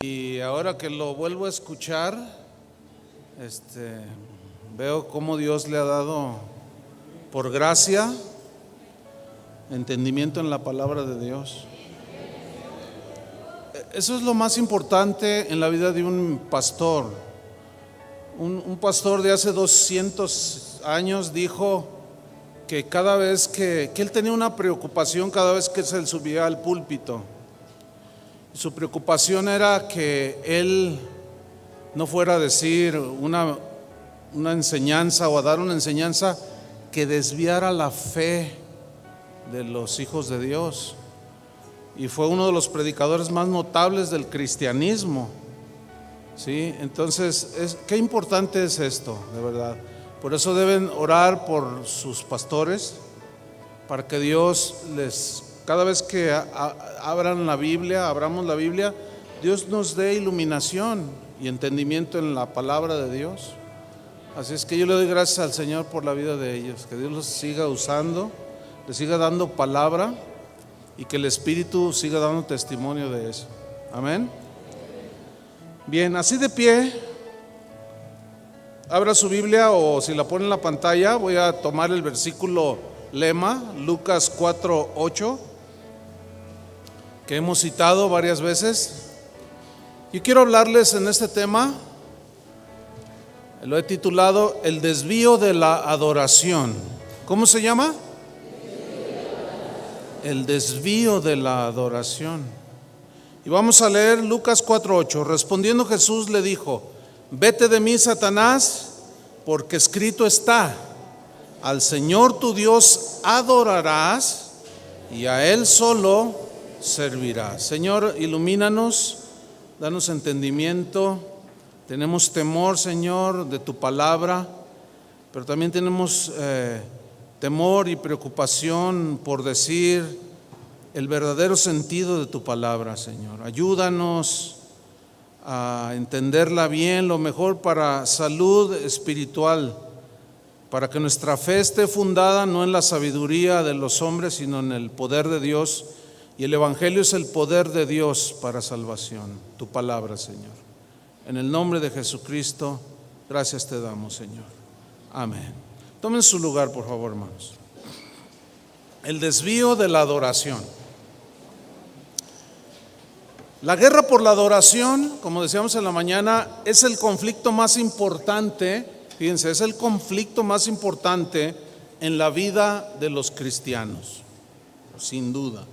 Y ahora que lo vuelvo a escuchar, veo cómo Dios le ha dado, por gracia, entendimiento en la palabra de Dios. Eso es lo más importante en la vida de un pastor. Un pastor de hace 200 años dijo que cada vez que él tenía una preocupación cada vez que se subía al púlpito. Su preocupación era que él no fuera a decir una enseñanza o a dar una enseñanza que desviara la fe de los hijos de Dios. Y fue uno de los predicadores más notables del cristianismo. ¿Sí? Entonces, qué importante es esto, de verdad. Por eso deben orar por sus pastores, para que Dios cada vez que abramos la Biblia, Dios nos dé iluminación y entendimiento en la palabra de Dios. Así es que yo le doy gracias al Señor por la vida de ellos, que Dios los siga usando, les siga dando palabra y que el Espíritu siga dando testimonio de eso. Amén. Bien, así de pie, abra su Biblia o si la pone en la pantalla, voy a tomar el versículo lema, Lucas 4:8, que hemos citado varias veces. Yo quiero hablarles en este tema, lo he titulado El desvío de la adoración. ¿Cómo se llama? El desvío de la adoración. Y vamos a leer Lucas 4:8. Respondiendo Jesús le dijo: vete de mí, Satanás, porque escrito está: al Señor tu Dios adorarás y a Él solo servirás. Señor, ilumínanos, danos entendimiento. Tenemos temor, Señor, de tu palabra, pero también tenemos temor y preocupación por decir el verdadero sentido de tu palabra, Señor. Ayúdanos a entenderla bien, lo mejor para salud espiritual, para que nuestra fe esté fundada no en la sabiduría de los hombres, sino en el poder de Dios. Y el Evangelio es el poder de Dios para salvación, tu palabra, Señor. En el nombre de Jesucristo, gracias te damos, Señor. Amén. Tomen su lugar, por favor, hermanos. El desvío de la adoración. La guerra por la adoración, como decíamos en la mañana, es el conflicto más importante, fíjense, es el conflicto más importante en la vida de los cristianos, sin duda.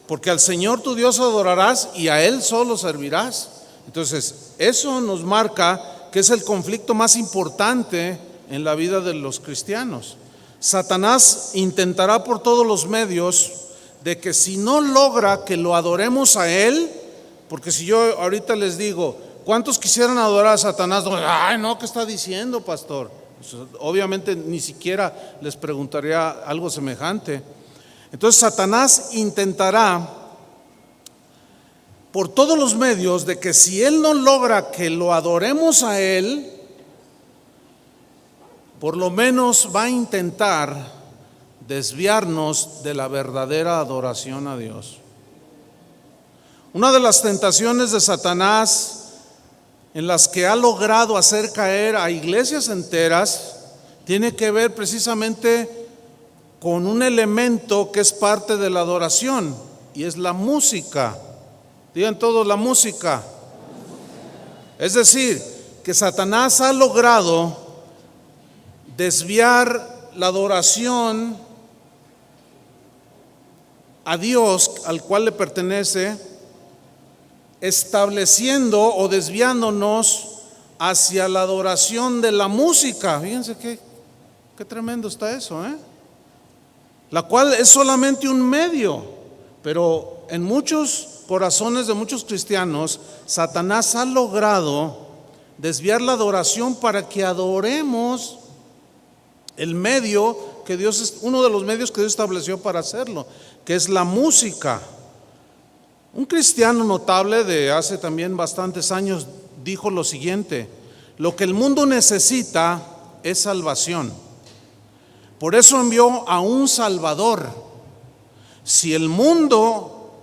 Porque al Señor tu Dios adorarás y a Él solo servirás. Entonces, eso nos marca que es el conflicto más importante en la vida de los cristianos. Satanás intentará por todos los medios de que si no logra que lo adoremos a Él, porque si yo ahorita les digo, ¿cuántos quisieran adorar a Satanás? Ay, no, ¿qué está diciendo, pastor? Pues, obviamente ni siquiera les preguntaría algo semejante. Entonces Satanás intentará por todos los medios de que si Él no logra que lo adoremos a Él, por lo menos va a intentar desviarnos de la verdadera adoración a Dios. Una de las tentaciones de Satanás en las que ha logrado hacer caer a iglesias enteras tiene que ver precisamente con un elemento que es parte de la adoración, y es la música. Digan todos, la música. Es decir, que Satanás ha logrado desviar la adoración a Dios, al cual le pertenece, estableciendo o desviándonos hacia la adoración de la música. Fíjense qué tremendo está eso, la cual es solamente un medio, pero en muchos corazones de muchos cristianos, Satanás ha logrado desviar la adoración para que adoremos el medio que Dios es, uno de los medios que Dios estableció para hacerlo, que es la música. Un cristiano notable de hace también bastantes años dijo lo siguiente: lo que el mundo necesita es salvación. Por eso envió a un Salvador. Si el mundo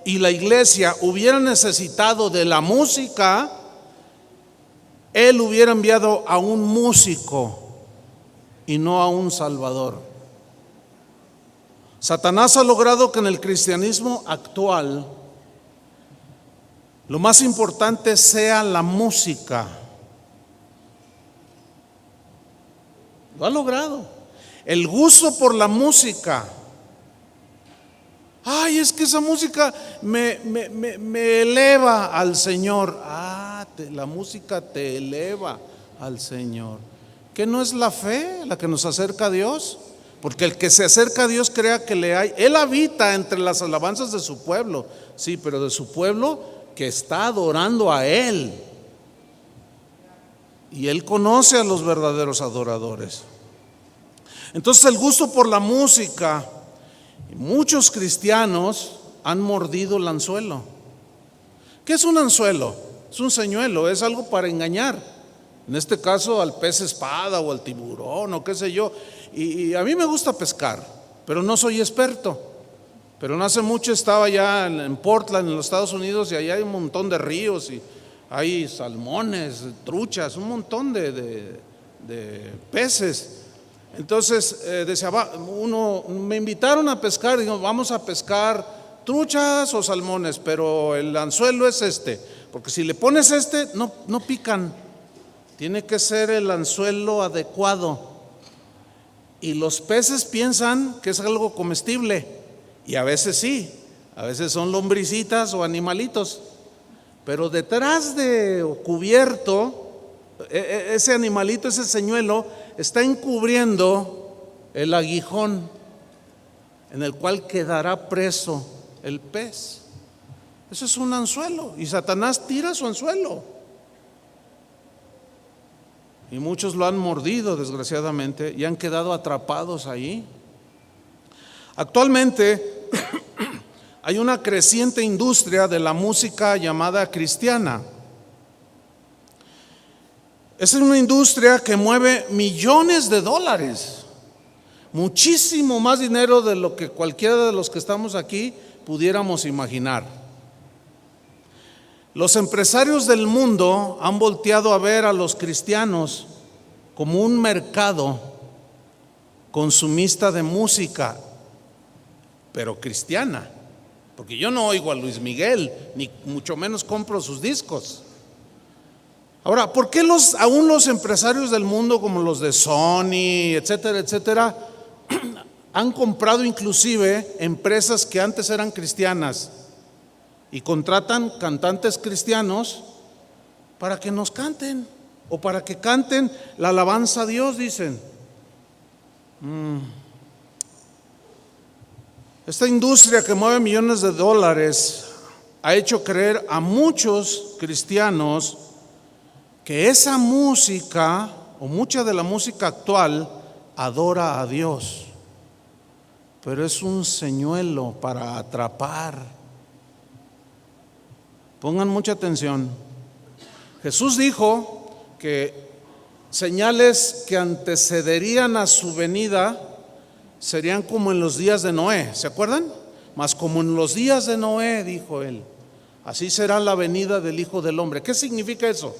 y la iglesia hubiera necesitado de la música, Él hubiera enviado a un músico y no a un salvador. Satanás ha logrado que en el cristianismo actual lo más importante sea la música. Lo ha logrado. El gusto por la música. Ay, es que esa música me eleva al Señor. La música te eleva al Señor. ¿Qué no es la fe la que nos acerca a Dios? Porque el que se acerca a Dios crea que le hay. Él habita entre las alabanzas de su pueblo. Sí, pero de su pueblo que está adorando a Él. Y Él conoce a los verdaderos adoradores. Entonces el gusto por la música, muchos cristianos han mordido el anzuelo. ¿Qué es un anzuelo? Es un señuelo, es algo para engañar. En este caso al pez espada o al tiburón o qué sé yo. Y a mí me gusta pescar, pero no soy experto. Pero no hace mucho estaba ya en Portland, en los Estados Unidos, y allá hay un montón de ríos y hay salmones, truchas, un montón de peces. Entonces me invitaron a pescar, digo, vamos a pescar truchas o salmones, pero el anzuelo es porque si le pones no pican, tiene que ser el anzuelo adecuado. Y los peces piensan que es algo comestible, y a veces sí, a veces son lombricitas o animalitos, pero detrás de cubierto, ese animalito, ese señuelo, está encubriendo el aguijón en el cual quedará preso el pez. Eso es un anzuelo, y Satanás tira su anzuelo. Y muchos lo han mordido, desgraciadamente, y han quedado atrapados ahí. Actualmente hay una creciente industria de la música llamada cristiana. Es una industria que mueve millones de dólares, muchísimo más dinero de lo que cualquiera de los que estamos aquí pudiéramos imaginar. Los empresarios del mundo han volteado a ver a los cristianos como un mercado consumista de música, pero cristiana, porque yo no oigo a Luis Miguel, ni mucho menos compro sus discos. Ahora, ¿por qué aún los empresarios del mundo, como los de Sony, etcétera, etcétera, han comprado inclusive empresas que antes eran cristianas y contratan cantantes cristianos para que nos canten o para que canten la alabanza a Dios, dicen? Esta industria que mueve millones de dólares ha hecho creer a muchos cristianos que esa música o mucha de la música actual adora a Dios, pero es un señuelo para atrapar. Pongan mucha atención. Jesús dijo que señales que antecederían a su venida serían como en los días de Noé, ¿se acuerdan? Mas como en los días de Noé, dijo él, así será la venida del Hijo del Hombre. ¿Qué significa eso?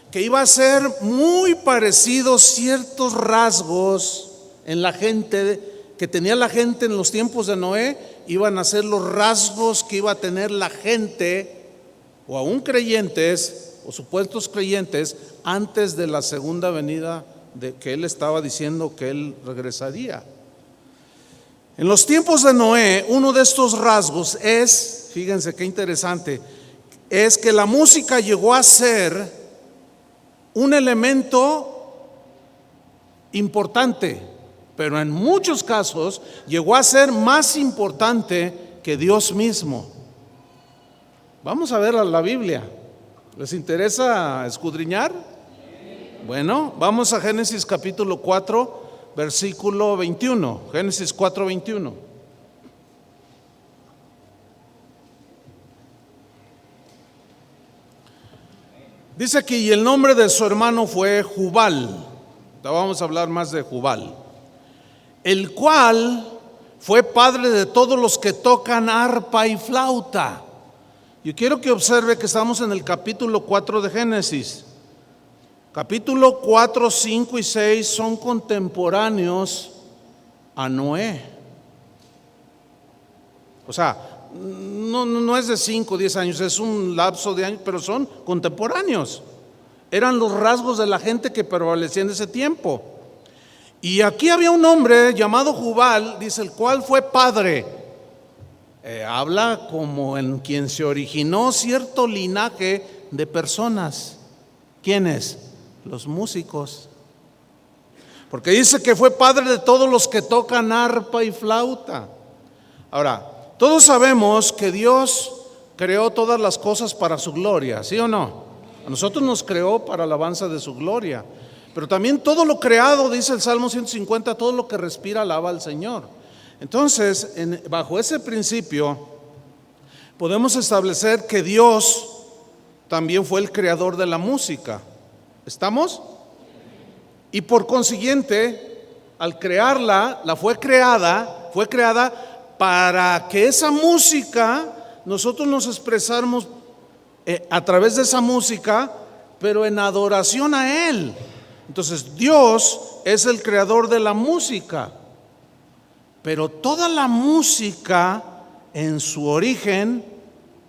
Que iba a ser muy parecido ciertos rasgos en la gente que tenía la gente en los tiempos de Noé, iban a ser los rasgos que iba a tener la gente, o aún creyentes o supuestos creyentes, antes de la segunda venida de que él estaba diciendo que él regresaría. En los tiempos de Noé, uno de estos rasgos es, fíjense qué interesante, es que la música llegó a ser un elemento importante, pero en muchos casos llegó a ser más importante que Dios mismo. Vamos a ver la Biblia. ¿Les interesa escudriñar? Bueno, vamos a Génesis capítulo 4, versículo 21. Génesis 4, 21. Dice aquí, y el nombre de su hermano fue Jubal. Vamos a hablar más de Jubal, el cual fue padre de todos los que tocan arpa y flauta. Yo quiero que observe que estamos en el capítulo 4 de Génesis. Capítulo 4, 5 y 6 son contemporáneos a Noé. O sea, no es de 5 o 10 años, es un lapso de años, pero son contemporáneos. Eran los rasgos de la gente que prevalecía en ese tiempo. Y aquí había un hombre llamado Jubal, dice, el cual fue padre. Habla como en quien se originó cierto linaje de personas. ¿Quiénes? Los músicos. Porque dice que fue padre de todos los que tocan arpa y flauta. Ahora, todos sabemos que Dios creó todas las cosas para su gloria, ¿sí o no? A nosotros nos creó para alabanza de su gloria. Pero también todo lo creado, dice el Salmo 150, todo lo que respira alaba al Señor. Entonces, bajo ese principio, podemos establecer que Dios también fue el creador de la música. ¿Estamos? Y por consiguiente, al crearla, fue creada para que esa música, nosotros nos expresáramos a través de esa música, pero en adoración a Él. Entonces, Dios es el creador de la música. Pero toda la música en su origen,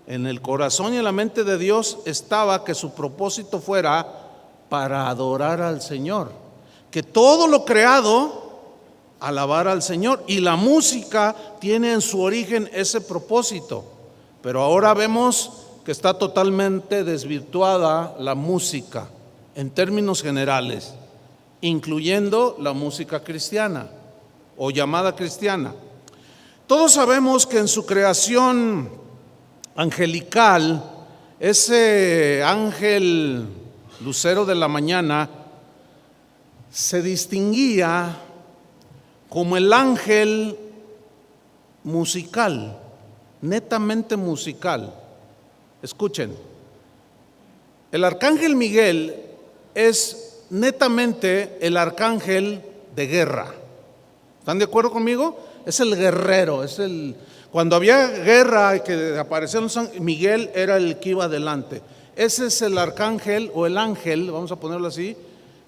en el corazón y en la mente de Dios, estaba que su propósito fuera para adorar al Señor. Que todo lo creado alabar al Señor. Y la música tiene en su origen ese propósito. Pero ahora vemos que está totalmente desvirtuada la música en términos generales, incluyendo la música cristiana o llamada cristiana. Todos sabemos que en su creación angelical, ese ángel lucero de la mañana se distinguía como el ángel musical, netamente musical. Escuchen, el arcángel Miguel es netamente el arcángel de guerra. ¿Están de acuerdo conmigo? Es el guerrero, cuando había guerra y que aparecían los ángeles, Miguel era el que iba adelante. Ese es el arcángel o el ángel, vamos a ponerlo así,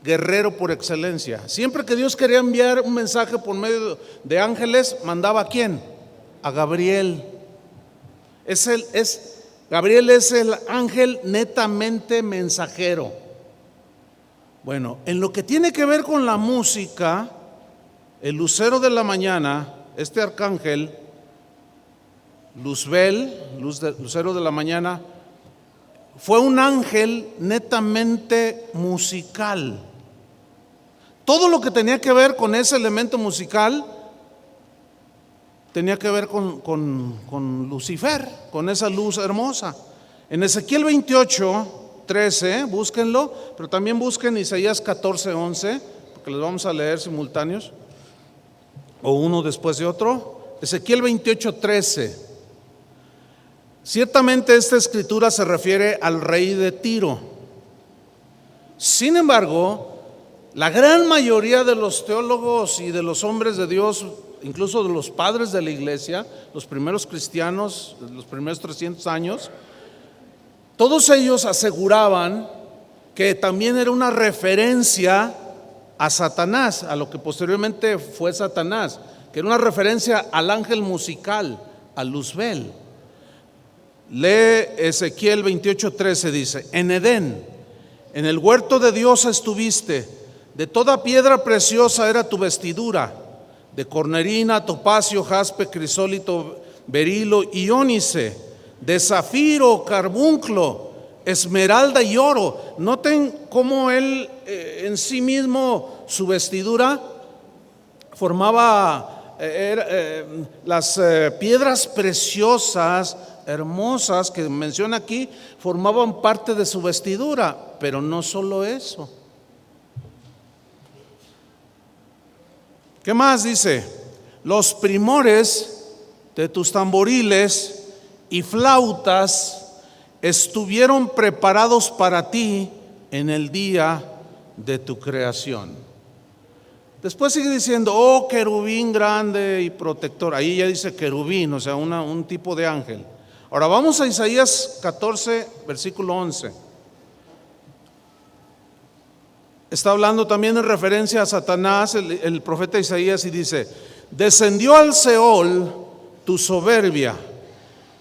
guerrero por excelencia. Siempre que Dios quería enviar un mensaje por medio de ángeles, mandaba ¿a quién? A Gabriel. Gabriel es el ángel netamente mensajero. Bueno, en lo que tiene que ver con la música, el lucero de la mañana, este arcángel, Luzbel, lucero de la mañana, fue un ángel netamente musical. Todo lo que tenía que ver con ese elemento musical tenía que ver con Lucifer, con esa luz hermosa. En Ezequiel 28:13, búsquenlo, pero también busquen Isaías 14:11, porque les vamos a leer simultáneos, o uno después de otro. Ezequiel 28:13. Ciertamente esta escritura se refiere al rey de Tiro. Sin embargo, la gran mayoría de los teólogos y de los hombres de Dios, incluso de los padres de la iglesia, los primeros cristianos, los primeros 300 años, todos ellos aseguraban que también era una referencia a Satanás, a lo que posteriormente fue Satanás, que era una referencia al ángel musical, a Luzbel. Lee Ezequiel 28:13, dice: en Edén, en el huerto de Dios estuviste, de toda piedra preciosa era tu vestidura, de cornerina, topacio, jaspe, crisólito, berilo y ónice, de zafiro, carbunclo, esmeralda y oro. Noten cómo él en sí mismo, su vestidura formaba las piedras preciosas, hermosas que menciona aquí, formaban parte de su vestidura. Pero no solo eso. ¿Qué más dice? Los primores de tus tamboriles y flautas estuvieron preparados para ti en el día de tu creación. Después sigue diciendo, oh querubín grande y protector. Ahí ya dice querubín, o sea, un tipo de ángel. Ahora vamos a Isaías 14, versículo 11. Está hablando también en referencia a Satanás, el profeta Isaías, y dice: descendió al Seol tu soberbia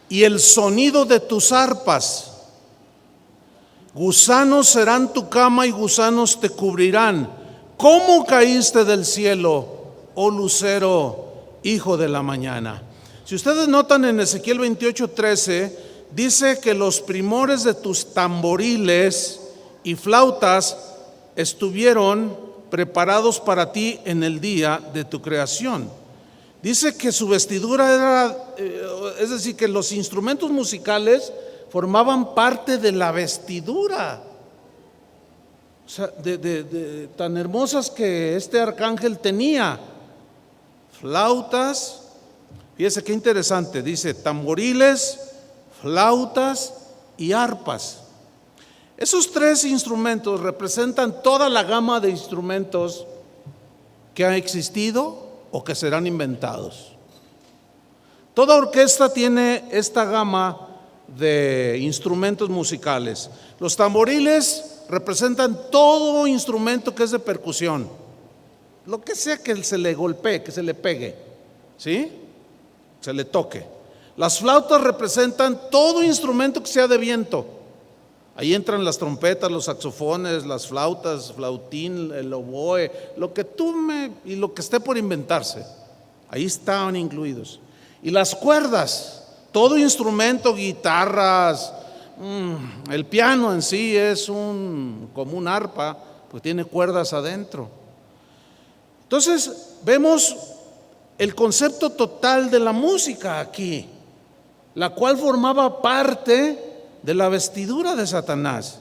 y el sonido de tus arpas. Gusanos serán tu cama y gusanos te cubrirán. ¿Cómo caíste del cielo, oh lucero, hijo de la mañana? Si ustedes notan en Ezequiel 28:13, dice que los primores de tus tamboriles y flautas estuvieron preparados para ti en el día de tu creación. Dice que su vestidura era, es decir, que los instrumentos musicales formaban parte de la vestidura. O sea, tan hermosas que este arcángel tenía. Flautas, fíjese qué interesante, dice tamboriles, flautas y arpas. Esos tres instrumentos representan toda la gama de instrumentos que han existido o que serán inventados. Toda orquesta tiene esta gama de instrumentos musicales. Los tamboriles representan todo instrumento que es de percusión, lo que sea que se le golpee, que se le pegue, ¿sí? Se le toque. Las flautas representan todo instrumento que sea de viento. Ahí entran las trompetas, los saxofones, las flautas, flautín, el oboe, lo que y lo que esté por inventarse. Ahí estaban incluidos. Y las cuerdas, todo instrumento, guitarras, el piano en sí es como un arpa, pues tiene cuerdas adentro. Entonces vemos el concepto total de la música aquí, la cual formaba parte de la vestidura de Satanás.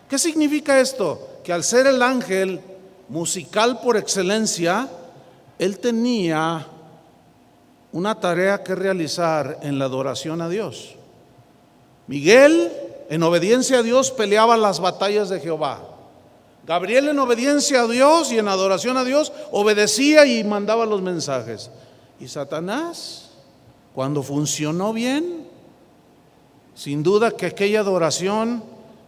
¿Qué significa esto? Que al ser el ángel musical por excelencia, él tenía una tarea que realizar en la adoración a Dios. Miguel, en obediencia a Dios, peleaba las batallas de Jehová. Gabriel, en obediencia a Dios y en adoración a Dios, obedecía y mandaba los mensajes. Y Satanás, cuando funcionó bien, sin duda que aquella adoración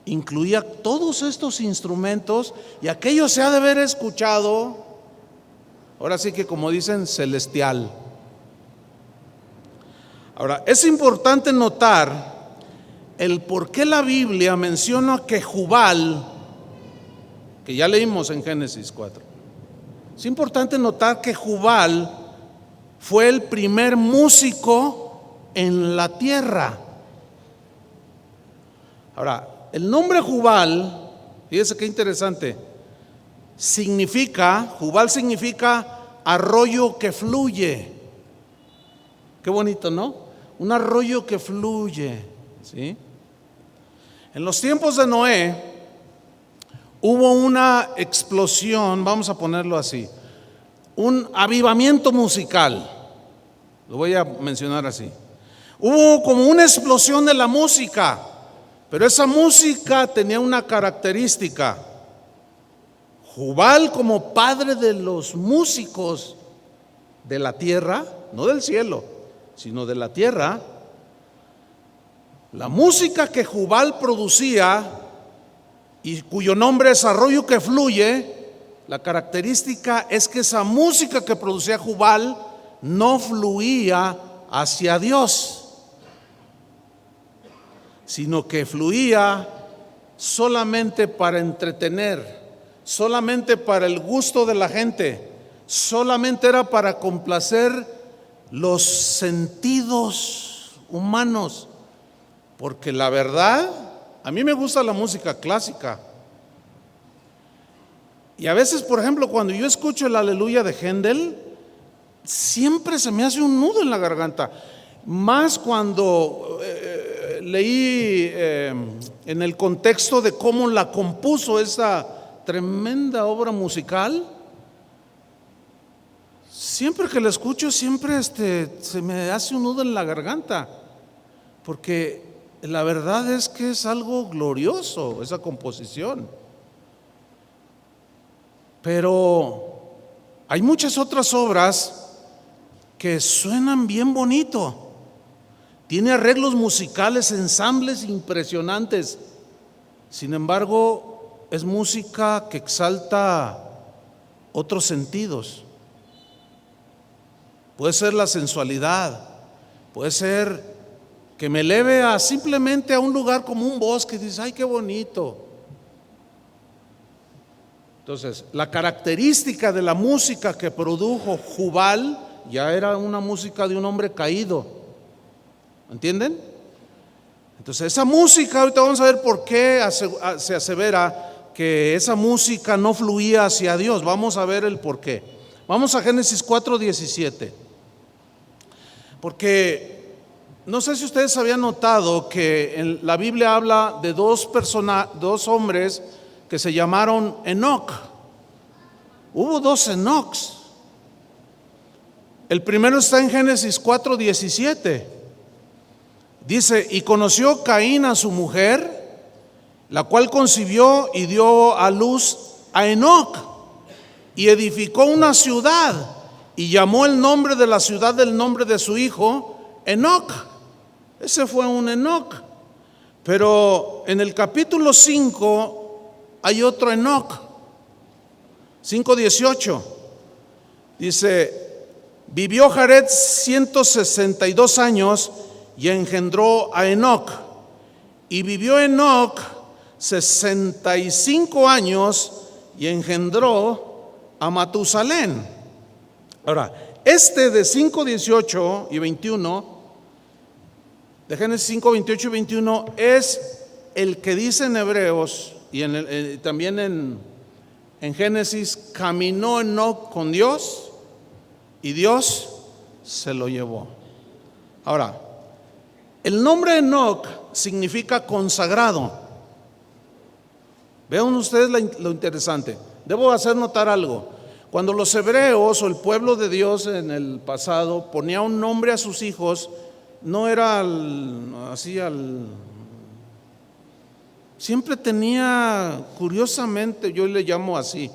incluía todos estos instrumentos, y aquello se ha de haber escuchado, ahora sí que como dicen, celestial. Ahora, es importante notar el por qué la Biblia menciona que Jubal, que ya leímos en Génesis 4. Es importante notar que Jubal fue el primer músico en la tierra. Ahora, el nombre Jubal, fíjese qué interesante, Jubal significa arroyo que fluye. Qué bonito, ¿no? Un arroyo que fluye, ¿sí? En los tiempos de Noé hubo una explosión, vamos a ponerlo así, un avivamiento musical, lo voy a mencionar así. Hubo como una explosión de la música, pero esa música tenía una característica. Jubal, como padre de los músicos de la tierra, no del cielo, sino de la tierra, la música que Jubal producía y cuyo nombre es arroyo que fluye, la característica es que esa música que producía Jubal no fluía hacia Dios, sino que fluía solamente para entretener, solamente para el gusto de la gente, solamente era para complacer los sentidos humanos. Porque la verdad, a mí me gusta la música clásica. Y a veces, por ejemplo, cuando yo escucho el Aleluya de Händel, siempre se me hace un nudo en la garganta. Más cuando leí en el contexto de cómo la compuso esa tremenda obra musical. Siempre que la escucho, siempre se me hace un nudo en la garganta. Porque la verdad es que es algo glorioso esa composición. Pero Hay muchas otras obras que suenan bien bonito. Tiene arreglos musicales, ensambles impresionantes. Sin embargo, es música que exalta otros sentidos. Puede ser la sensualidad, puede ser que me eleve a simplemente a un lugar como un bosque y dices, ay, qué bonito. Entonces, la característica de la música que produjo Jubal ya era una música de un hombre caído. ¿Entienden? Entonces, esa música, ahorita vamos a ver por qué se asevera que esa música no fluía hacia Dios. Vamos a ver el por qué. Vamos a Génesis 4:17. Porque no sé si ustedes habían notado que en la Biblia habla de dos hombres que se llamaron Enoc. Hubo dos Enocs. El primero está en Génesis 4:17. Dice, y conoció Caín a su mujer, la cual concibió y dio a luz a Enoc, y edificó una ciudad, y llamó el nombre de la ciudad del nombre de su hijo, Enoc. Ese fue un Enoc. Pero en el capítulo 5 hay otro Enoc, 5:18. Dice, vivió Jared 162 años y engendró a Enoc. Y vivió Enoc 65 años y engendró a Matusalén. Ahora, este de 5:18 y 21, de Génesis 5:28 y 21, es el que dice en Hebreos y también en Génesis, caminó Enoc con Dios y Dios se lo llevó. Ahora, el nombre Enoc significa consagrado. Vean ustedes lo interesante. Debo hacer notar algo. Cuando los hebreos o el pueblo de Dios en el pasado ponía un nombre a sus hijos, no era siempre tenía, curiosamente, yo le llamo así,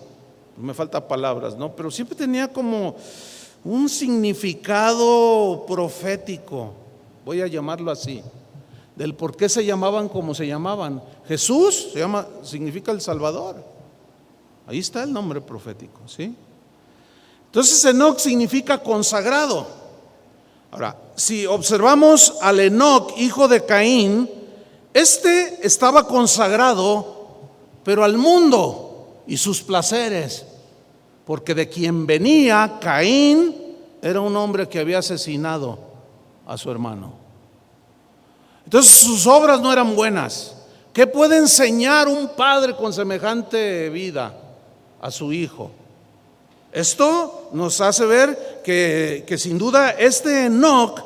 me faltan palabras, ¿no? Pero siempre tenía como un significado profético, voy a llamarlo así, del por qué se llamaban como se llamaban. Jesús significa el Salvador. Ahí está el nombre profético, ¿sí? Entonces Enoc significa consagrado. Ahora, si observamos al Enoc, hijo de Caín, este estaba consagrado, pero al mundo y sus placeres, porque de quien venía Caín era un hombre que había asesinado a su hermano. Entonces sus obras no eran buenas. ¿Qué puede enseñar un padre con semejante vida a su hijo? Esto nos hace ver que sin duda este Enoc,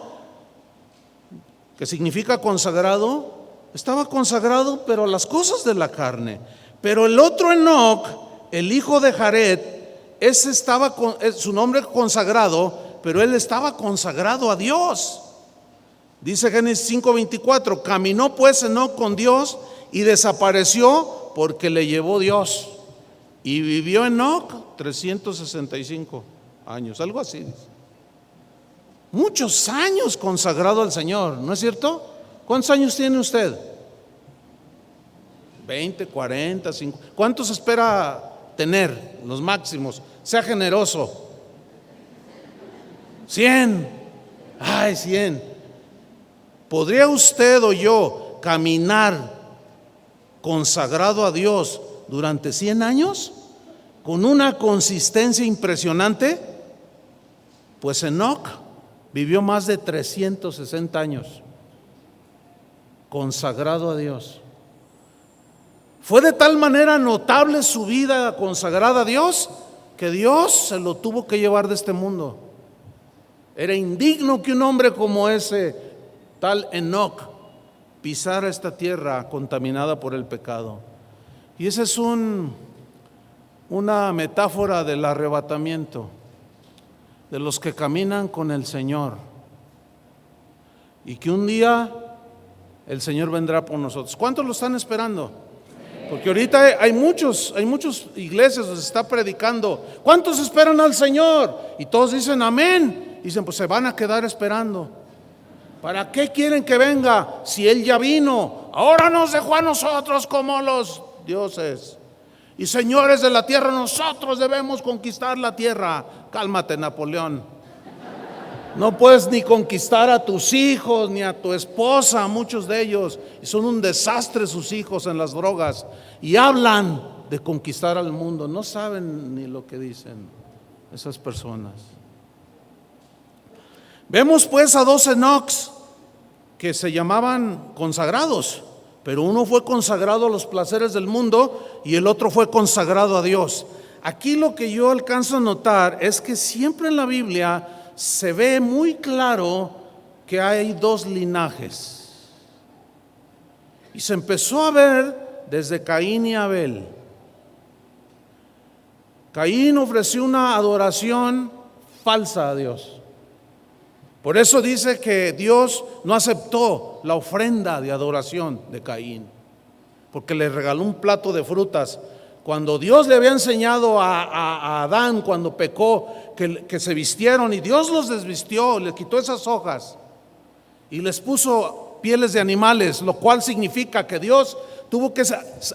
que significa consagrado, estaba consagrado pero a las cosas de la carne. Pero el otro Enoc, el hijo de Jared, ese estaba su nombre consagrado, pero él estaba consagrado a Dios. Dice Génesis 5:24, caminó pues Enoc con Dios y desapareció porque le llevó Dios. Y vivió Enoc 365 años, algo así. Muchos años consagrado al Señor, ¿no es cierto? ¿Cuántos años tiene usted? 20, 40, 50. ¿Cuántos espera tener? Los máximos. Sea generoso. 100. Ay, 100. ¿Podría usted o yo caminar consagrado a Dios durante 100 años con una consistencia impresionante? Pues Enoc vivió más de 360 años consagrado a Dios. Fue de tal manera notable su vida consagrada a Dios que Dios se lo tuvo que llevar de este mundo. Era indigno que un hombre como ese, tal Enoc, pisara esta tierra contaminada por el pecado. Y esa es una metáfora del arrebatamiento de los que caminan con el Señor, y que un día el Señor vendrá por nosotros. ¿Cuántos lo están esperando? Porque ahorita hay muchas iglesias donde se está predicando. ¿Cuántos esperan al Señor? Y todos dicen amén. Dicen, pues se van a quedar esperando. ¿Para qué quieren que venga si Él ya vino? Ahora nos dejó a nosotros como los dioses y señores de la tierra. Nosotros debemos conquistar la tierra. Cálmate, Napoleón. No puedes ni conquistar a tus hijos ni a tu esposa, muchos de ellos, y son un desastre sus hijos en las drogas, y hablan de conquistar al mundo. No saben ni lo que dicen esas personas. Vemos pues a 2 Enocs que se llamaban consagrados, pero uno fue consagrado a los placeres del mundo y el otro fue consagrado a Dios. Aquí lo que yo alcanzo a notar es que siempre en la Biblia se ve muy claro que hay 2 linajes. Y se empezó a ver desde Caín y Abel. Caín ofreció una adoración falsa a Dios. Por eso dice que Dios no aceptó la ofrenda de adoración de Caín, porque le regaló un plato de frutas. Cuando Dios le había enseñado a Adán cuando pecó que se vistieron, y Dios los desvistió, les quitó esas hojas y les puso pieles de animales, lo cual significa que Dios tuvo que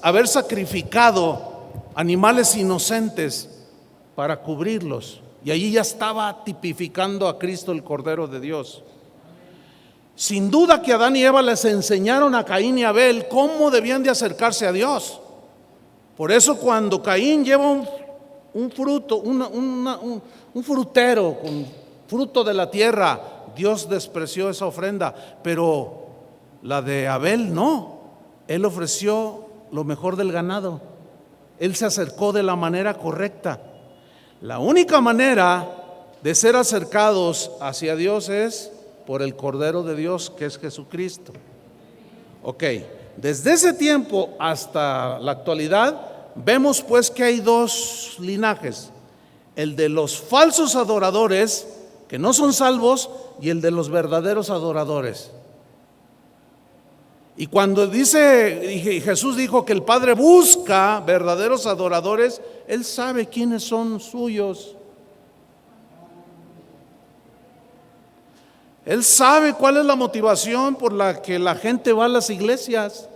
haber sacrificado animales inocentes para cubrirlos, y allí ya estaba tipificando a Cristo, el Cordero de Dios. Sin duda que Adán y Eva les enseñaron a Caín y Abel cómo debían de acercarse a Dios. Por eso cuando Caín lleva un fruto, un frutero con fruto de la tierra, Dios despreció esa ofrenda. Pero la de Abel no, él ofreció lo mejor del ganado. Él se acercó de la manera correcta. La única manera de ser acercados hacia Dios es por el Cordero de Dios, que es Jesucristo. Ok, desde ese tiempo hasta la actualidad vemos pues que hay 2 linajes: el de los falsos adoradores que no son salvos y el de los verdaderos adoradores. Y cuando Jesús dijo que el Padre busca verdaderos adoradores, Él sabe quiénes son suyos. Él sabe cuál es la motivación por la que la gente va a las iglesias.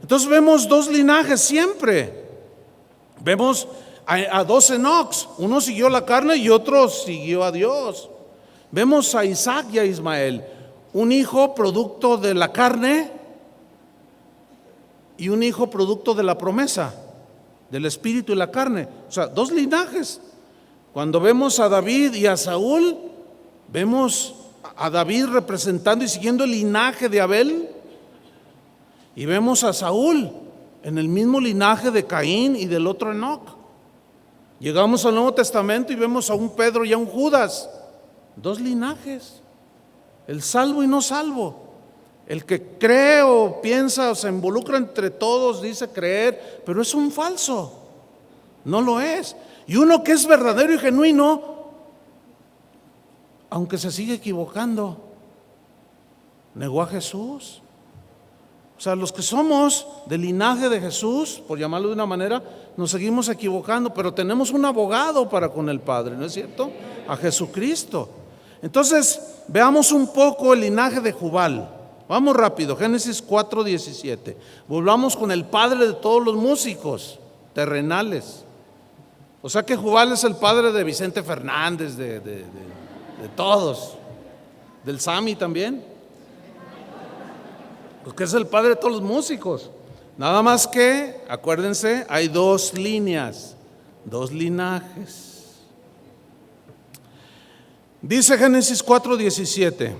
Entonces vemos 2 linajes siempre. Vemos a 2 Enocs, uno siguió la carne y otro siguió a Dios. Vemos a Isaac y a Ismael, un hijo producto de la carne y un hijo producto de la promesa, del espíritu y la carne. O sea, 2 linajes. Cuando vemos a David y a Saúl, vemos a David representando y siguiendo el linaje de Abel, y vemos a Saúl en el mismo linaje de Caín y del otro Enoc. Llegamos al Nuevo Testamento y vemos a un Pedro y a un Judas, 2 linajes, el salvo y no salvo. El que cree o piensa o se involucra entre todos dice creer, pero es un falso, no lo es. Y uno que es verdadero y genuino, aunque se sigue equivocando, negó a Jesús. O sea, los que somos del linaje de Jesús, por llamarlo de una manera, nos seguimos equivocando, pero tenemos un abogado para con el Padre, ¿no es cierto? A Jesucristo. Entonces, veamos un poco el linaje de Jubal. Vamos rápido, Génesis 4:17. Volvamos con el padre de todos los músicos terrenales. O sea que Jubal es el padre de Vicente Fernández, de todos, del Sammy también, porque es el padre de todos los músicos. Nada más que, acuérdense, hay 2 líneas, 2 linajes. Dice Génesis 4:17: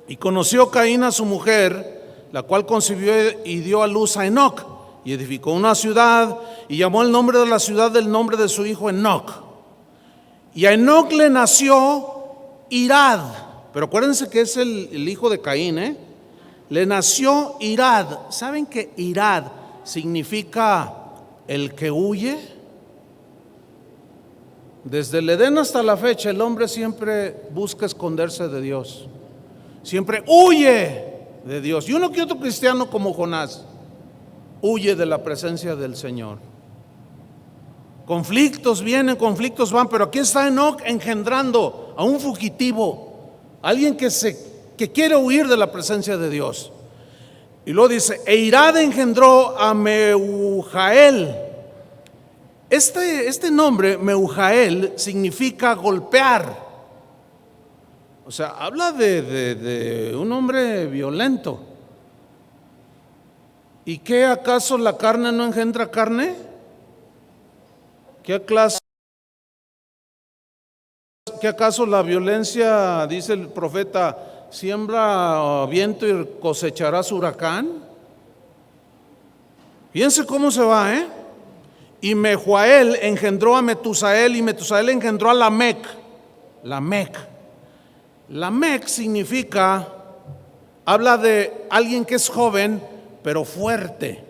y conoció Caín a su mujer, la cual concibió y dio a luz a Enoc, y edificó una ciudad, y llamó el nombre de la ciudad del nombre de su hijo Enoc. Y a Enoc le nació Irad, pero acuérdense que es el hijo de Caín, le nació Irad. ¿Saben que Irad significa el que huye? Desde el Edén hasta la fecha, el hombre siempre busca esconderse de Dios, siempre huye de Dios. Y uno que otro cristiano como Jonás, huye de la presencia del Señor. Conflictos vienen, conflictos van, pero aquí está Enoc engendrando a un fugitivo, alguien que quiere huir de la presencia de Dios. Y luego dice, e Irad engendró a Meujael. Este nombre, Meujael, significa golpear. O sea, habla de un hombre violento. ¿Y qué acaso la carne no engendra carne? ¿Qué acaso la violencia, dice el profeta, siembra viento y cosecharás huracán? Fíjense cómo se va, Y Mehujael engendró a Metusael, y Metusael engendró a Lamec. Lamec significa, habla de alguien que es joven, pero fuerte.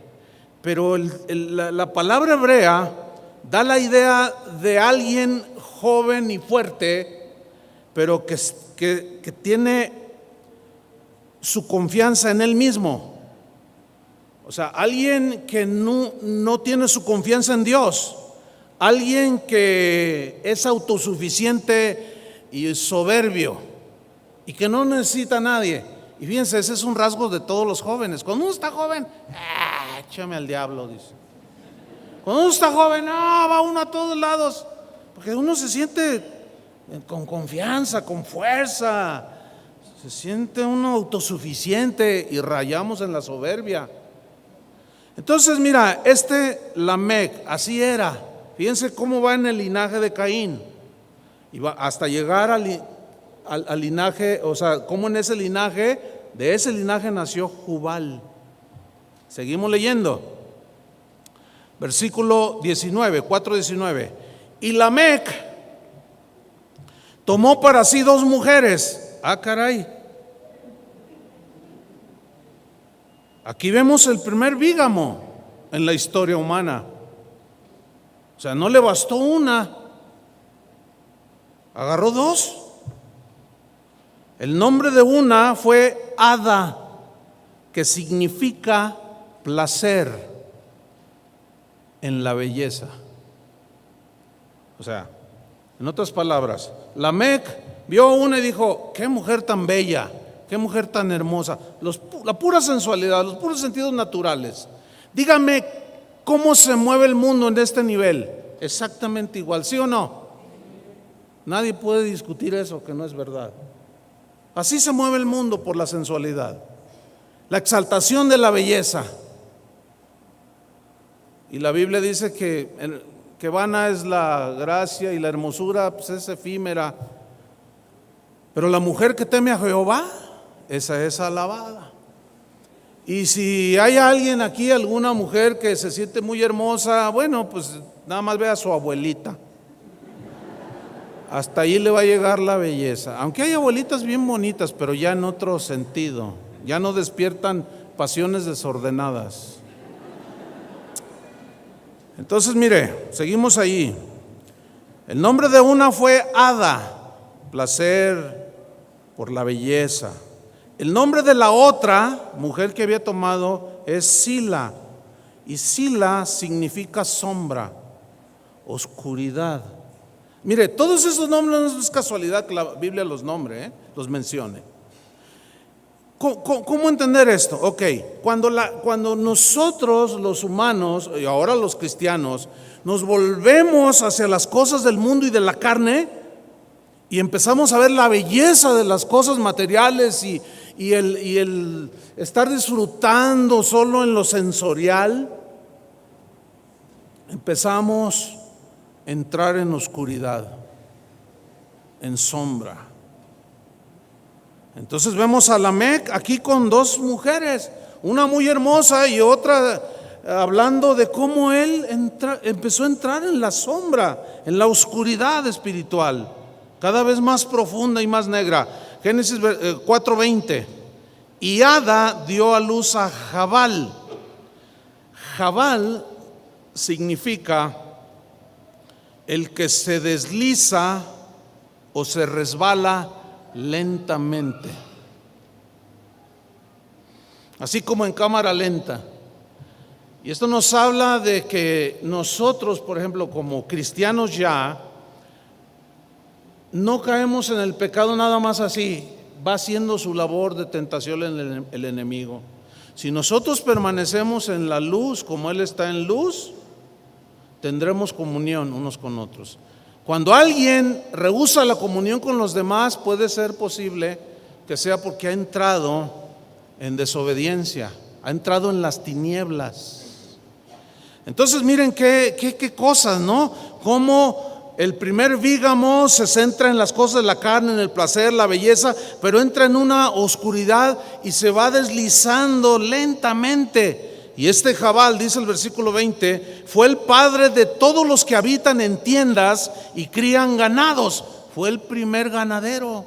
Pero la palabra hebrea da la idea de alguien joven y fuerte, pero que tiene su confianza en él mismo. O sea, alguien que no tiene su confianza en Dios, alguien que es autosuficiente y soberbio y que no necesita a nadie. Y fíjense, ese es un rasgo de todos los jóvenes. Cuando uno está joven, échame al diablo, dice. Cuando uno está joven, va uno a todos lados, porque uno se siente con confianza, con fuerza, se siente uno autosuficiente y rayamos en la soberbia. Entonces mira, Lamec, así era. Fíjense cómo va en el linaje de Caín, y va hasta llegar al linaje, o sea, cómo de ese linaje nació Jubal. Seguimos leyendo. Versículo 19, 4:19. Y Lamec tomó para sí 2 mujeres. Caray. Aquí vemos el primer bígamo en la historia humana. O sea, no le bastó una, agarró 2. El nombre de una fue Ada, que significa placer en la belleza. O sea, en otras palabras, Lamec vio una y dijo, qué mujer tan bella, qué mujer tan hermosa, la pura sensualidad, los puros sentidos naturales. Dígame, ¿cómo se mueve el mundo en este nivel? Exactamente igual, ¿sí o no? Nadie puede discutir eso, que no es verdad. Así se mueve el mundo, por la sensualidad, la exaltación de la belleza. Y la Biblia dice que vana es la gracia y la hermosura, pues es efímera. Pero la mujer que teme a Jehová, esa es alabada. Y si hay alguien aquí, alguna mujer que se siente muy hermosa, bueno, pues nada más ve a su abuelita. Hasta ahí le va a llegar la belleza. Aunque hay abuelitas bien bonitas, pero ya en otro sentido, ya no despiertan pasiones desordenadas. Entonces mire, seguimos ahí. El nombre de una fue Ada, placer por la belleza. El nombre de la otra mujer que había tomado es Sila, y Sila significa sombra, oscuridad. Mire, todos esos nombres no es casualidad que la Biblia los nombre, los mencione. ¿Cómo entender esto? Ok, cuando nosotros los humanos, y ahora los cristianos, nos volvemos hacia las cosas del mundo y de la carne, y empezamos a ver la belleza de las cosas materiales y el estar disfrutando solo en lo sensorial, empezamos a entrar en oscuridad, en sombra. Entonces vemos a Lamec aquí con 2 mujeres, una muy hermosa y otra hablando de cómo él empezó a entrar en la sombra, en la oscuridad espiritual, cada vez más profunda y más negra. Génesis 4:20. Y Ada dio a luz a Jabal. Jabal significa el que se desliza o se resbala lentamente, así como en cámara lenta. Y esto nos habla de que nosotros, por ejemplo, como cristianos ya, no caemos en el pecado nada más así, va haciendo su labor de tentación el enemigo. Si nosotros permanecemos en la luz como Él está en luz, tendremos comunión unos con otros. Cuando alguien rehúsa la comunión con los demás, puede ser posible que sea porque ha entrado en desobediencia, ha entrado en las tinieblas. Entonces miren qué cosas, ¿no? Como el primer vígamo se centra en las cosas de la carne, en el placer, la belleza, pero entra en una oscuridad y se va deslizando lentamente. Y este Jabal, dice el versículo 20, fue el padre de todos los que habitan en tiendas y crían ganados. Fue el primer ganadero.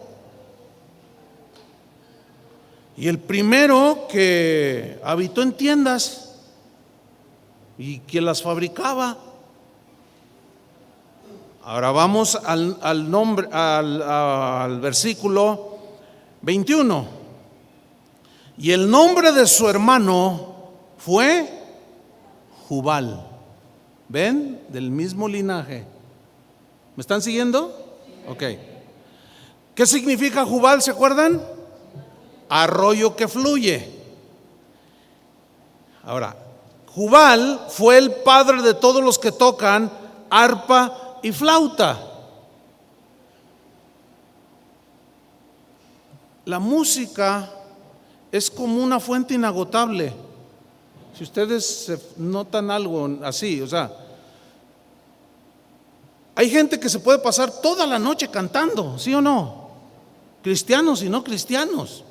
Y el primero que habitó en tiendas y que las fabricaba. Ahora vamos al versículo 21. Y el nombre de su hermano fue Jubal. ¿Ven? Del mismo linaje. ¿Me están siguiendo? Ok. ¿Qué significa Jubal? ¿Se acuerdan? Arroyo que fluye. Ahora, Jubal fue el padre de todos los que tocan arpa y flauta. La música es como una fuente inagotable. Si ustedes notan algo así, o sea, hay gente que se puede pasar toda la noche cantando, ¿sí o no? Cristianos y no cristianos.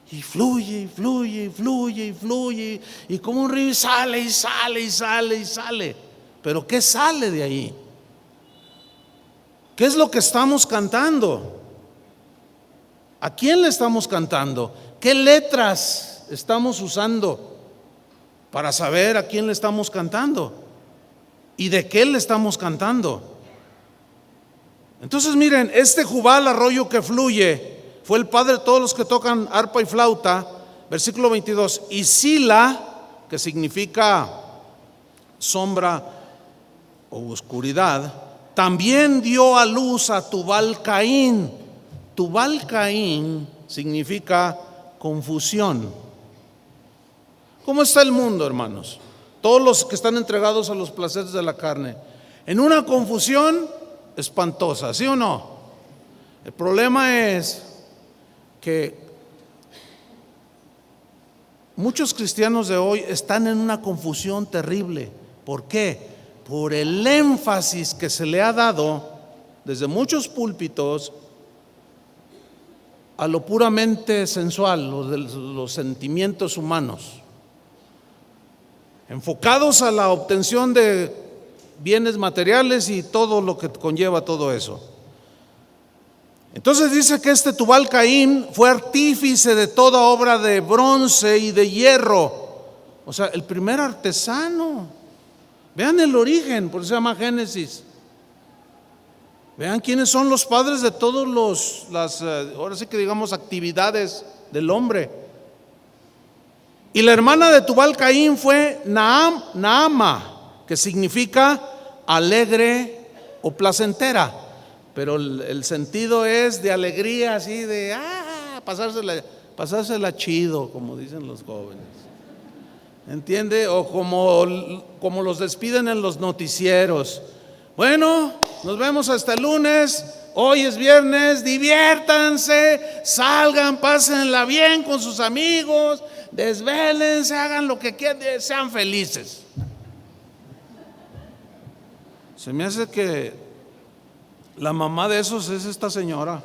Y fluye, y fluye, y fluye, y fluye, y como un río sale, y sale, y sale, y sale. Pero ¿qué sale de ahí? ¿Qué es lo que estamos cantando? ¿A quién le estamos cantando? ¿Qué letras estamos usando para saber a quién le estamos cantando? ¿Y de qué le estamos cantando? Entonces miren, este Jubal, arroyo que fluye, fue el padre de todos los que tocan arpa y flauta. Versículo 22. Y Sila, que significa sombra o oscuridad, también dio a luz a Tubal Caín. Tubal Caín significa confusión. ¿Cómo está el mundo, hermanos? Todos los que están entregados a los placeres de la carne, en una confusión espantosa, ¿sí o no? El problema es que muchos cristianos de hoy están en una confusión terrible. ¿Por qué? Por el énfasis que se le ha dado desde muchos púlpitos a lo puramente sensual, los sentimientos humanos, enfocados a la obtención de bienes materiales y todo lo que conlleva todo eso. Entonces dice que este Tubal Caín fue artífice de toda obra de bronce y de hierro, o sea, el primer artesano. Vean el origen, por eso se llama Génesis. Vean quiénes son los padres de todos ahora sí que digamos actividades del hombre. Y la hermana de Tubal Caín fue Naama, que significa alegre o placentera, pero el sentido es de alegría, así de pasársela chido, como dicen los jóvenes. ¿Entiende? O como los despiden en los noticieros. Bueno, nos vemos hasta el lunes. Hoy es viernes, diviértanse, salgan, pásenla bien con sus amigos, desvélense, hagan lo que quieran, sean felices. Se me hace que la mamá de esos es esta señora.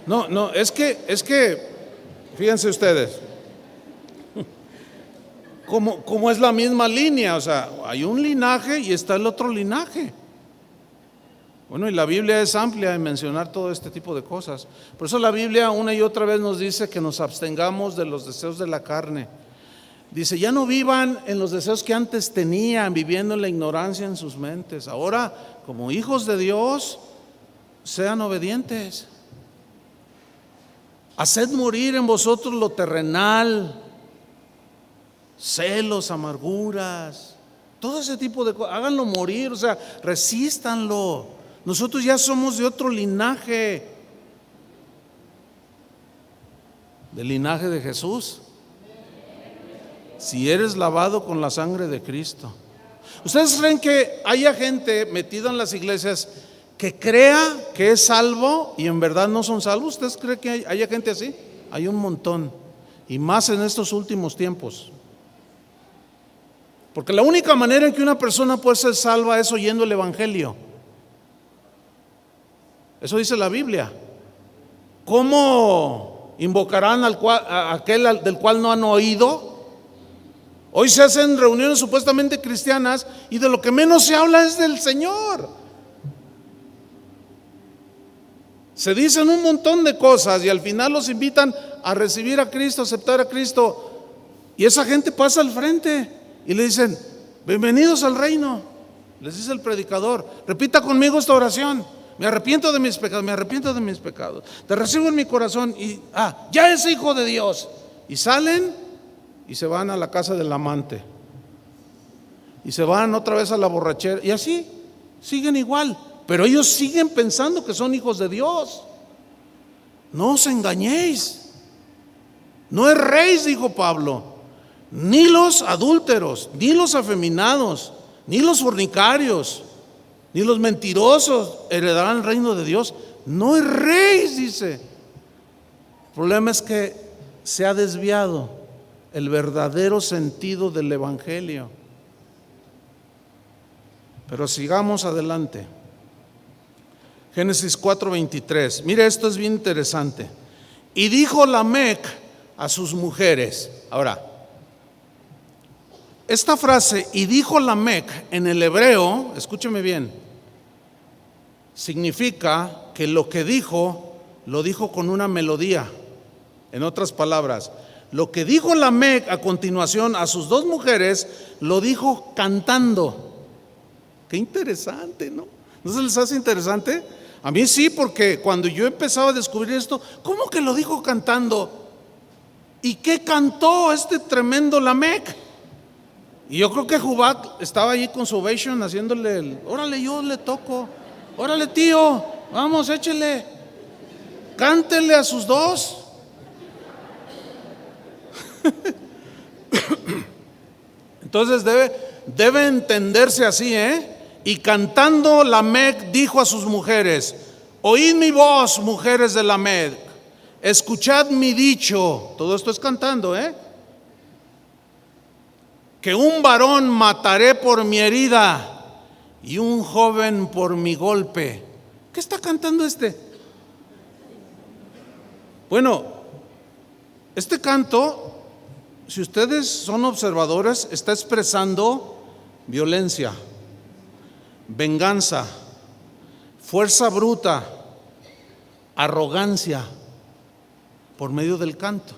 No, es que fíjense ustedes, como es la misma línea, o sea, hay un linaje y está el otro linaje. Bueno, y la Biblia es amplia en mencionar todo este tipo de cosas. Por eso la Biblia una y otra vez nos dice que nos abstengamos de los deseos de la carne. Dice, ya no vivan en los deseos que antes tenían, viviendo en la ignorancia en sus mentes. Ahora, como hijos de Dios, sean obedientes. Haced morir en vosotros lo terrenal, celos, amarguras, todo ese tipo de cosas. Háganlo morir, o sea, resístanlo. Nosotros ya somos de otro linaje, del linaje de Jesús. Si eres lavado con la sangre de Cristo. ¿Ustedes creen que haya gente metida en las iglesias que crea que es salvo y en verdad no son salvos? ¿Ustedes creen que haya gente así? Hay un montón, y más en estos últimos tiempos. Porque la única manera en que una persona puede ser salva es oyendo el evangelio. Eso dice la Biblia. ¿Cómo invocarán a aquel del cual no han oído? Hoy se hacen reuniones supuestamente cristianas y de lo que menos se habla es del Señor. Se dicen un montón de cosas y al final los invitan a recibir a Cristo, a aceptar a Cristo, y esa gente pasa al frente y le dicen: bienvenidos al reino. Les dice el predicador: repita conmigo esta oración: me arrepiento de mis pecados, me arrepiento de mis pecados, te recibo en mi corazón y ya es hijo de Dios. Y salen y se van a la casa del amante y se van otra vez a la borrachera, y así siguen igual, pero ellos siguen pensando que son hijos de Dios. No os engañéis, no erréis, dijo Pablo. Ni los adúlteros, ni los afeminados, ni los fornicarios, ni los mentirosos heredarán el reino de Dios. No erréis, dice. El problema es que se ha desviado el verdadero sentido del evangelio. Pero sigamos adelante. Génesis 4:23. Mire, esto es bien interesante. Y dijo Lamec a sus mujeres. Ahora, esta frase, y dijo Lamec, en el hebreo, escúcheme bien, significa que lo que dijo, lo dijo con una melodía. En otras palabras, lo que dijo Lamec a continuación a sus dos mujeres, lo dijo cantando. Qué interesante, ¿no? ¿No se les hace interesante? A mí sí, porque cuando yo empezaba a descubrir esto, ¿cómo que lo dijo cantando? ¿Y qué cantó este tremendo Lamec? Y yo creo que Jubac estaba allí con su ovation haciéndole órale, yo le toco, órale tío, vamos, échele, cántele a sus dos. Entonces debe entenderse así, Y cantando Lamec dijo a sus mujeres: oíd mi voz, mujeres de Lamec, escuchad mi dicho. Todo esto es cantando, que un varón mataré por mi herida y un joven por mi golpe. ¿Qué está cantando este? Bueno, este canto, si ustedes son observadores, está expresando violencia, venganza, fuerza bruta, arrogancia, por medio del canto.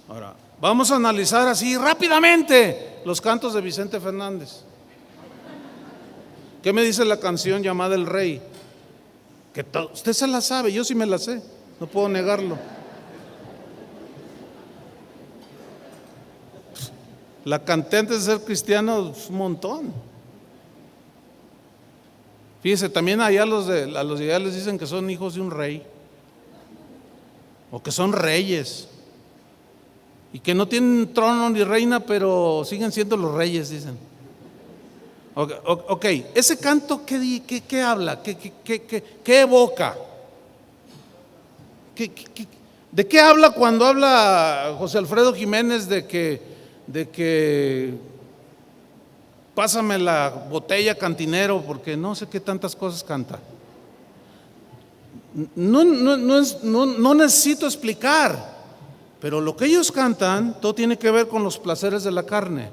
Ahora, vamos a analizar así rápidamente los cantos de Vicente Fernández. ¿Qué me dice la canción llamada El Rey? Que usted se la sabe, yo sí me la sé, no puedo negarlo. La canté antes de ser cristiano un montón. Fíjese, también allá a los de allá les dicen que son hijos de un rey, o que son reyes, y que no tienen trono ni reina, pero siguen siendo los reyes, dicen. Ok, ese canto, ¿qué habla? ¿Qué evoca? ¿De qué habla cuando habla José Alfredo Jiménez de que pásame la botella, cantinero, porque no sé qué tantas cosas canta? No necesito explicar, pero lo que ellos cantan, todo tiene que ver con los placeres de la carne,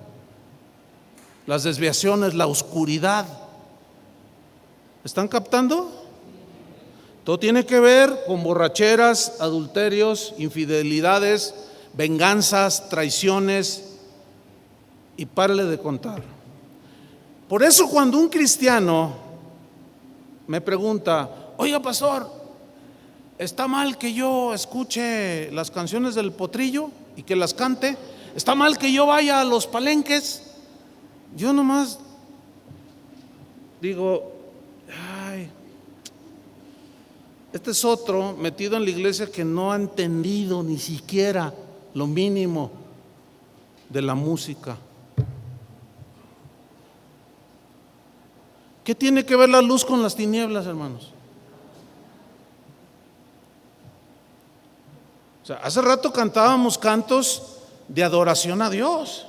las desviaciones, la oscuridad. ¿Están captando? Todo tiene que ver con borracheras, adulterios, infidelidades, venganzas, traiciones, y párale de contar. Por eso cuando un cristiano me pregunta: oiga pastor, está mal que yo escuche las canciones del Potrillo y que las cante, está mal que yo vaya a los palenques. Yo nomás digo, ay, este es otro metido en la iglesia que no ha entendido ni siquiera lo mínimo de la música. ¿Qué tiene que ver la luz con las tinieblas, hermanos? O sea, hace rato cantábamos cantos de adoración a Dios,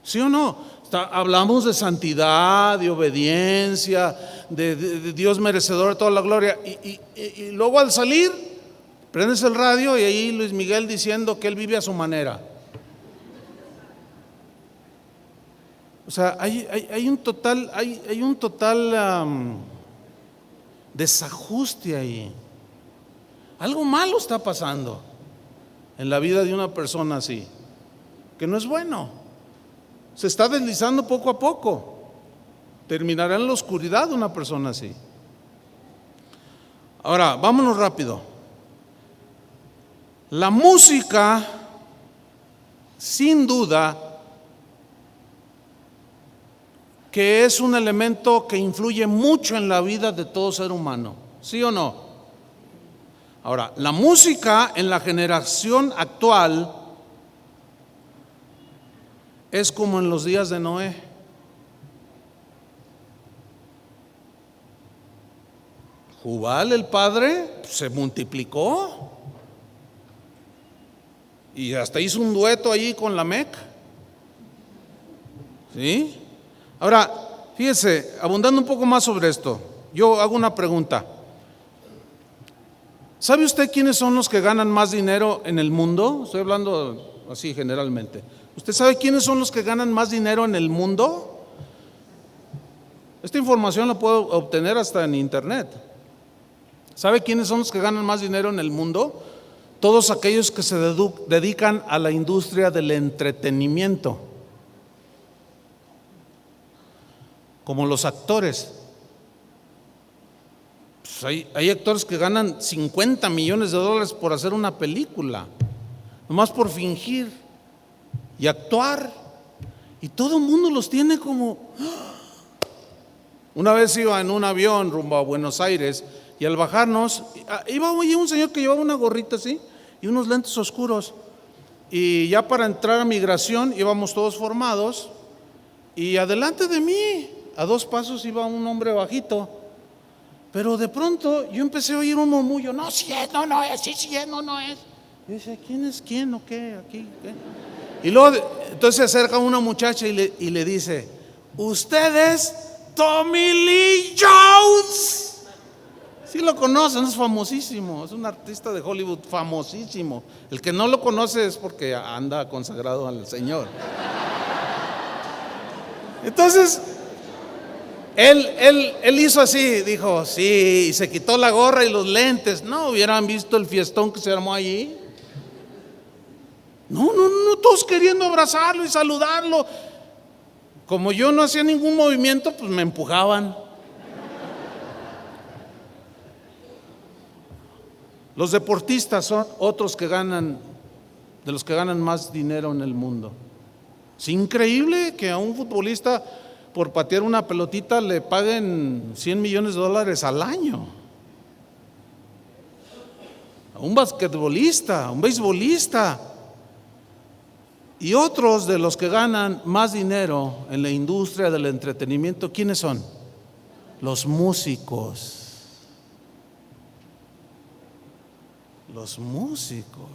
¿sí o no? Hablamos de santidad, de obediencia, de Dios merecedor de toda la gloria. Y luego al salir, prendes el radio y ahí Luis Miguel diciendo que él vive a su manera. O sea, hay un total desajuste ahí. Algo malo está pasando en la vida de una persona así, que no es bueno. Se está deslizando poco a poco. Terminará en la oscuridad una persona así. Ahora, vámonos rápido. La música, sin duda, que es un elemento que influye mucho en la vida de todo ser humano, ¿sí o no? Ahora, la música en la generación actual es como en los días de Noé. Jubal, el padre, se multiplicó y hasta hizo un dueto allí con Lamec. ¿Sí? Ahora, fíjese, abundando un poco más sobre esto, yo hago una pregunta. ¿Sabe usted quiénes son los que ganan más dinero en el mundo? Estoy hablando así generalmente. ¿Usted sabe quiénes son los que ganan más dinero en el mundo? Esta información la puedo obtener hasta en internet. ¿Sabe quiénes son los que ganan más dinero en el mundo? Todos aquellos que se dedican a la industria del entretenimiento, como los actores. Pues hay actores que ganan 50 millones de dólares por hacer una película, nomás por fingir y actuar, y todo el mundo los tiene como… Una vez iba en un avión rumbo a Buenos Aires y al bajarnos iba un señor que llevaba una gorrita así y unos lentes oscuros, y ya para entrar a migración íbamos todos formados, y adelante de mí a 2 pasos iba un hombre bajito, pero de pronto yo empecé a oír un murmullo: no, sí es, no, no es, sí, sí es, no, no es. Yo decía, ¿quién es quién o qué? Aquí, ¿qué? Y luego entonces se acerca una muchacha y le dice: ¿usted es Tommy Lee Jones? Sí lo conocen, es famosísimo, es un artista de Hollywood famosísimo. El que no lo conoce es porque anda consagrado al Señor. Entonces él hizo así, dijo sí, y se quitó la gorra y los lentes. No hubieran visto el fiestón que se armó allí. No, todos queriendo abrazarlo y saludarlo. Como yo no hacía ningún movimiento, pues me empujaban. Los deportistas son otros que ganan, de los que ganan más dinero en el mundo. Es increíble que a un futbolista por patear una pelotita le paguen 100 millones de dólares al año. A un basquetbolista, a un beisbolista. Y otros de los que ganan más dinero en la industria del entretenimiento, ¿quiénes son? Los músicos. Los músicos.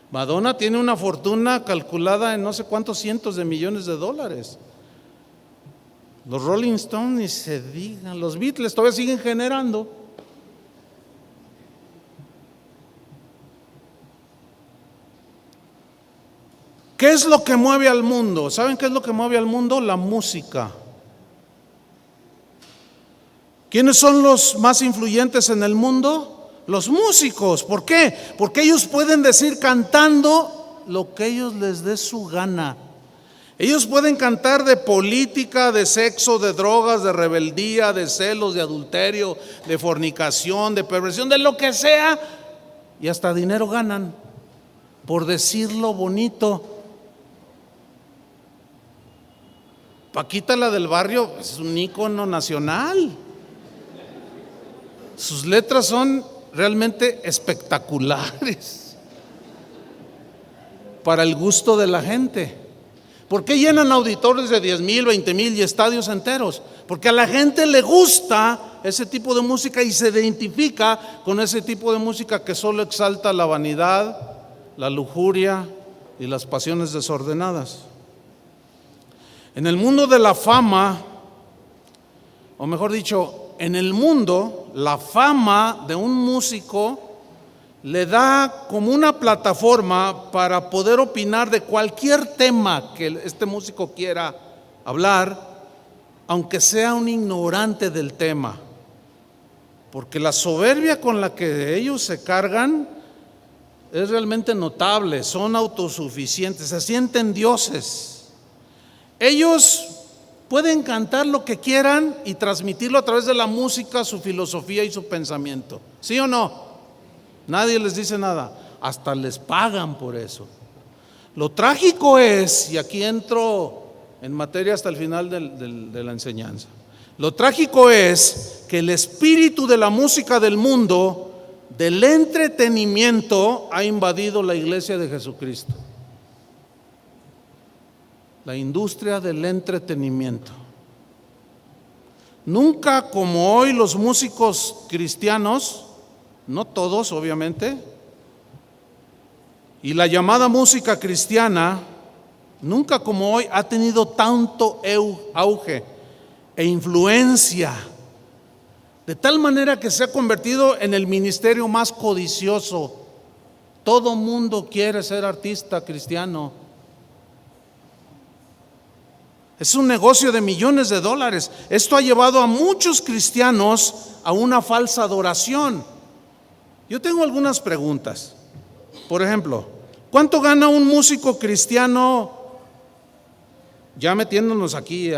Madonna tiene una fortuna calculada en no sé cuántos cientos de millones de dólares. Los Rolling Stones ni se digan, los Beatles todavía siguen generando. ¿Qué es lo que mueve al mundo? ¿Saben qué es lo que mueve al mundo? La música. ¿Quiénes son los más influyentes en el mundo? Los músicos. ¿Por qué? Porque ellos pueden decir cantando lo que ellos les dé su gana. Ellos pueden cantar de política, de sexo, de drogas, de rebeldía, de celos, de adulterio, de fornicación, de perversión, de lo que sea, y hasta dinero ganan por decirlo bonito. Paquita, la del barrio, es un ícono nacional. Sus letras son realmente espectaculares para el gusto de la gente. ¿Por qué llenan auditorios de 10,000, 20,000 y estadios enteros? Porque a la gente le gusta ese tipo de música y se identifica con ese tipo de música que solo exalta la vanidad, la lujuria y las pasiones desordenadas. En el mundo de la fama, o mejor dicho, en el mundo, la fama de un músico le da como una plataforma para poder opinar de cualquier tema que este músico quiera hablar, aunque sea un ignorante del tema, porque la soberbia con la que ellos se cargan es realmente notable. Son autosuficientes, se sienten dioses. Ellos pueden cantar lo que quieran y transmitirlo a través de la música, su filosofía y su pensamiento. ¿Sí o no? Nadie les dice nada, hasta les pagan por eso. Lo trágico es, y aquí entro en materia hasta el final de la enseñanza, lo trágico es que el espíritu de la música del mundo, del entretenimiento, ha invadido la iglesia de Jesucristo. La industria del entretenimiento. Nunca como hoy los músicos cristianos, no todos obviamente, y la llamada música cristiana, nunca como hoy ha tenido tanto auge e influencia, de tal manera que se ha convertido en el ministerio más codicioso. Todo mundo quiere ser artista cristiano. Es un negocio de millones de dólares. Esto ha llevado a muchos cristianos a una falsa adoración. Yo tengo algunas preguntas. Por ejemplo, ¿cuánto gana un músico cristiano? Ya metiéndonos aquí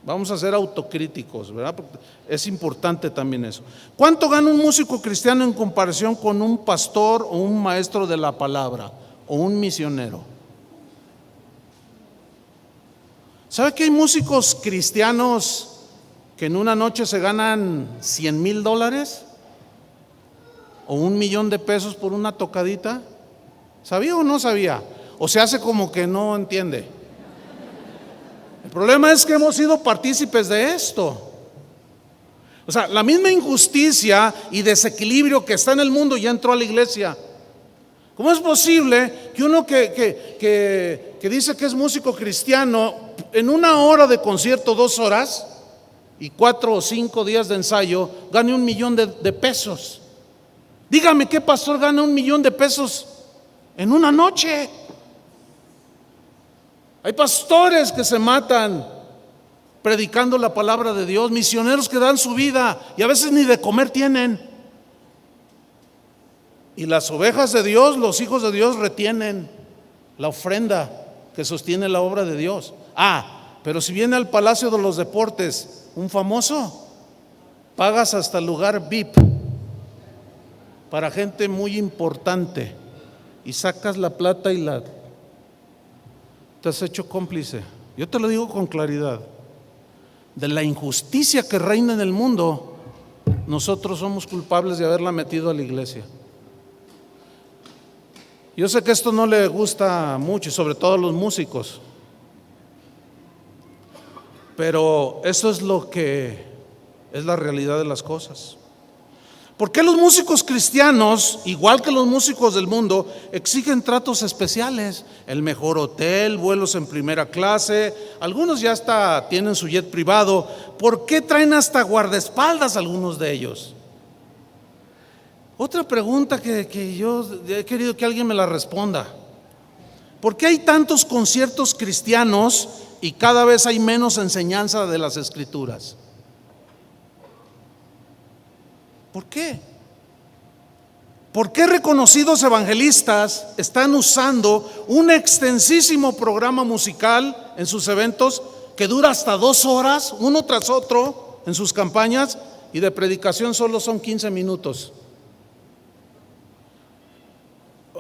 vamos a ser autocríticos, ¿verdad? Porque es importante también eso. ¿Cuánto gana un músico cristiano en comparación con un pastor o un maestro de la palabra o un misionero? ¿Sabe que hay músicos cristianos que en una noche se ganan $100,000 o $1,000,000 por una tocadita? ¿Sabía o no sabía? O se hace como que no entiende. El problema es que hemos sido partícipes de esto. O sea, la misma injusticia y desequilibrio que está en el mundo ya entró a la iglesia. ¿Cómo es posible que uno que dice que es músico cristiano, en una hora de concierto, 2 horas y 4 o 5 días de ensayo, gane $1,000,000? Dígame, ¿qué pastor gana $1,000,000 en una noche? Hay pastores que se matan predicando la palabra de Dios, misioneros que dan su vida y a veces ni de comer tienen. Y las ovejas de Dios, los hijos de Dios, retienen la ofrenda que sostiene la obra de Dios. Pero si viene al Palacio de los Deportes un famoso, pagas hasta el lugar VIP para gente muy importante y sacas la plata y te has hecho cómplice. Yo te lo digo con claridad. De la injusticia que reina en el mundo, nosotros somos culpables de haberla metido a la iglesia. Yo sé que esto no le gusta mucho, sobre todo a los músicos, pero eso es lo que es la realidad de las cosas. ¿Por qué los músicos cristianos, igual que los músicos del mundo, exigen tratos especiales? El mejor hotel, vuelos en primera clase, algunos ya hasta tienen su jet privado. ¿Por qué traen hasta guardaespaldas algunos de ellos? Otra pregunta que yo he querido que alguien me la responda. ¿Por qué hay tantos conciertos cristianos y cada vez hay menos enseñanza de las Escrituras? ¿Por qué? ¿Por qué reconocidos evangelistas están usando un extensísimo programa musical en sus eventos que dura hasta 2 horas, uno tras otro, en sus campañas, y de predicación solo son 15 minutos?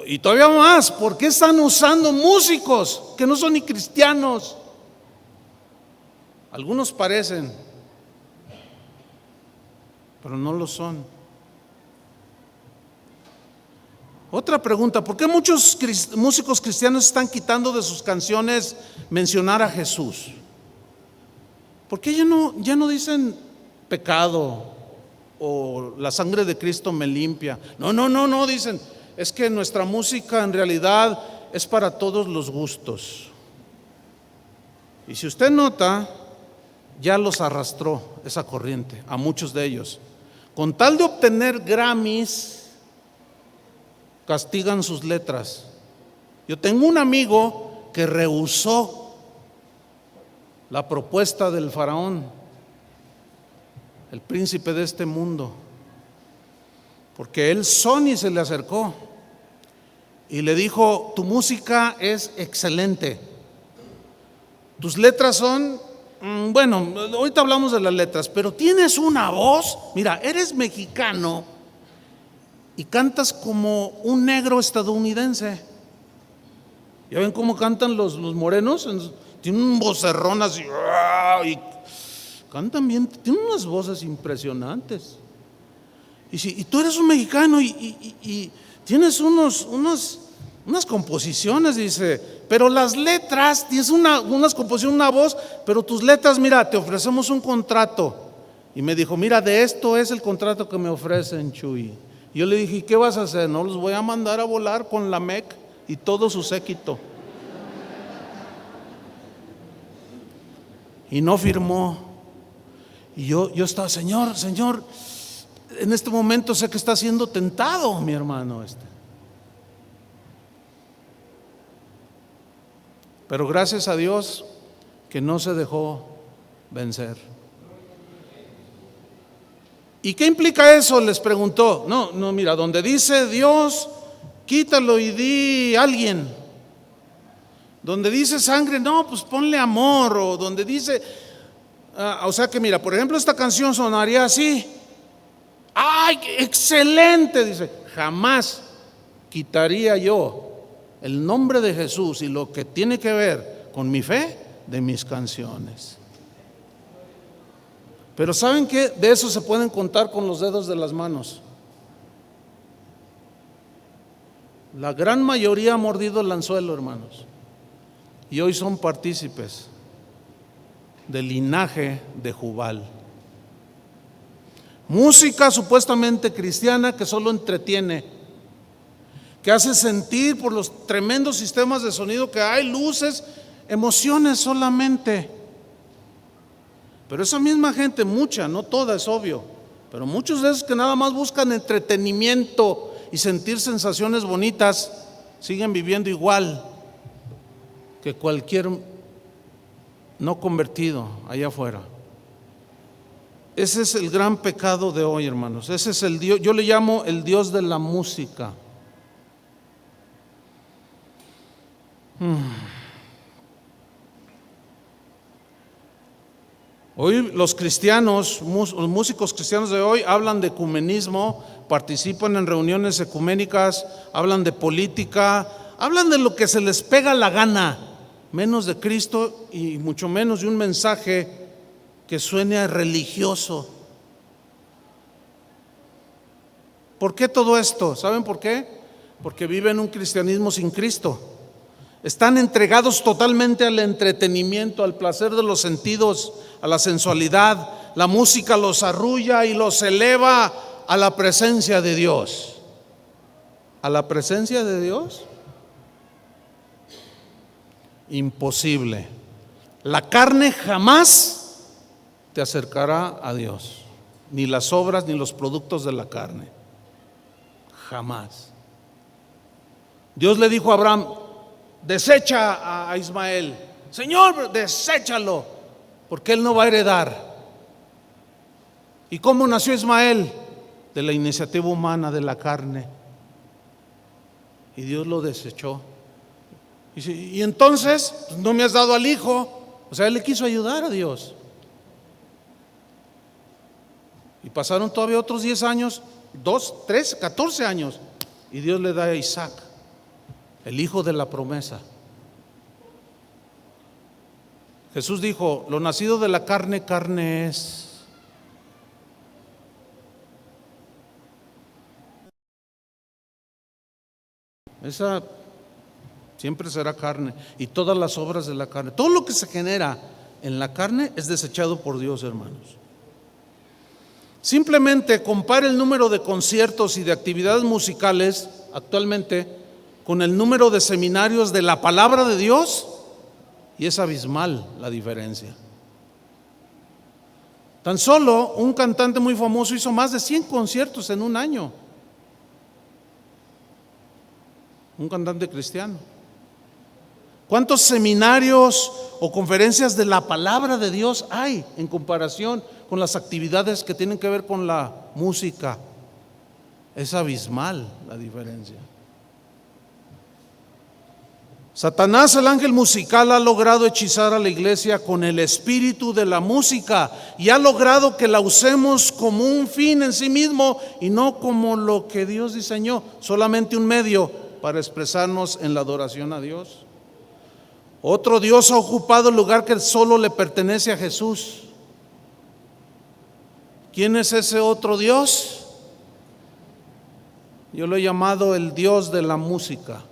Y todavía más, ¿por qué están usando músicos que no son ni cristianos? Algunos parecen, pero no lo son. Otra pregunta: ¿por qué muchos músicos cristianos están quitando de sus canciones mencionar a Jesús? ¿Por qué ya no dicen pecado o la sangre de Cristo me limpia? No, dicen, es que nuestra música en realidad es para todos los gustos. Y si usted nota, ya los arrastró esa corriente, a muchos de ellos. Con tal de obtener Grammys, castigan sus letras. Yo tengo un amigo que rehusó la propuesta del faraón, el príncipe de este mundo, porque él, Sony, se le acercó y le dijo: tu música es excelente, tus letras son, bueno, ahorita hablamos de las letras, pero tienes una voz, mira, eres mexicano y cantas como un negro estadounidense. ¿Ya ven cómo cantan los morenos? Tienen un vocerrón así, y cantan bien, tienen unas voces impresionantes. Y tú eres un mexicano y tienes unas composiciones, dice, pero las letras, tienes unas composiciones, una voz, pero tus letras, mira, te ofrecemos un contrato. Y me dijo: mira, de esto es el contrato que me ofrecen, Chuy. Y yo le dije: ¿y qué vas a hacer? No, los voy a mandar a volar con la MEC y todo su séquito. Y no firmó. Y yo estaba: Señor, en este momento sé que está siendo tentado mi hermano Pero gracias a Dios que no se dejó vencer. ¿Y qué implica eso?, les preguntó. No, mira, donde dice Dios, quítalo y di alguien. Donde dice sangre, no, pues ponle amor. O donde dice, o sea que mira, por ejemplo, esta canción sonaría así. ¡Ay, excelente! Dice, jamás quitaría yo el nombre de Jesús y lo que tiene que ver con mi fe de mis canciones. Pero ¿saben qué? De eso se pueden contar con los dedos de las manos. La gran mayoría ha mordido el anzuelo, hermanos, y hoy son partícipes del linaje de Jubal. Música supuestamente cristiana que solo entretiene, que hace sentir por los tremendos sistemas de sonido que hay, luces, emociones solamente. Pero esa misma gente, mucha, no toda, es obvio, pero muchos de esos que nada más buscan entretenimiento y sentir sensaciones bonitas, siguen viviendo igual que cualquier no convertido allá afuera. Ese es el gran pecado de hoy, hermanos. Ese es el Dios, yo le llamo el Dios de la música. Hoy los cristianos, los músicos cristianos de hoy hablan de ecumenismo, participan en reuniones ecuménicas, hablan de política, hablan de lo que se les pega la gana, menos de Cristo y mucho menos de un mensaje que suene religioso. ¿Por qué todo esto? ¿Saben por qué? Porque viven un cristianismo sin Cristo. Están entregados totalmente al entretenimiento, al placer de los sentidos, a la sensualidad. La música los arrulla y los eleva a la presencia de Dios. ¿A la presencia de Dios? Imposible. La carne jamás te acercará a Dios, ni las obras ni los productos de la carne. Jamás. Dios le dijo a Abraham: desecha a Ismael. Señor, deséchalo, porque él no va a heredar. ¿Y cómo nació Ismael? De la iniciativa humana, de la carne. y Dios lo desechó. Y entonces pues, no me has dado al hijo. O sea, él le quiso ayudar a Dios. Y pasaron todavía otros 10 años, 2, 3, 14 años, y Dios le da a Isaac, el hijo de la promesa. Jesús dijo: lo nacido de la carne, carne es. Esa siempre será carne, y todas las obras de la carne, todo lo que se genera en la carne es desechado por Dios, hermanos. Simplemente compare el número de conciertos y de actividades musicales actualmente con el número de seminarios de la palabra de Dios, y es abismal la diferencia. Tan solo un cantante muy famoso hizo más de 100 conciertos en un año. Un cantante cristiano. ¿Cuántos seminarios o conferencias de la palabra de Dios hay en comparación con las actividades que tienen que ver con la música? Es abismal la diferencia. Satanás, el ángel musical, ha logrado hechizar a la iglesia con el espíritu de la música y ha logrado que la usemos como un fin en sí mismo y no como lo que Dios diseñó, solamente un medio para expresarnos en la adoración a Dios. Otro Dios ha ocupado el lugar que solo le pertenece a Jesús. ¿Quién es ese otro Dios? Yo lo he llamado el Dios de la música.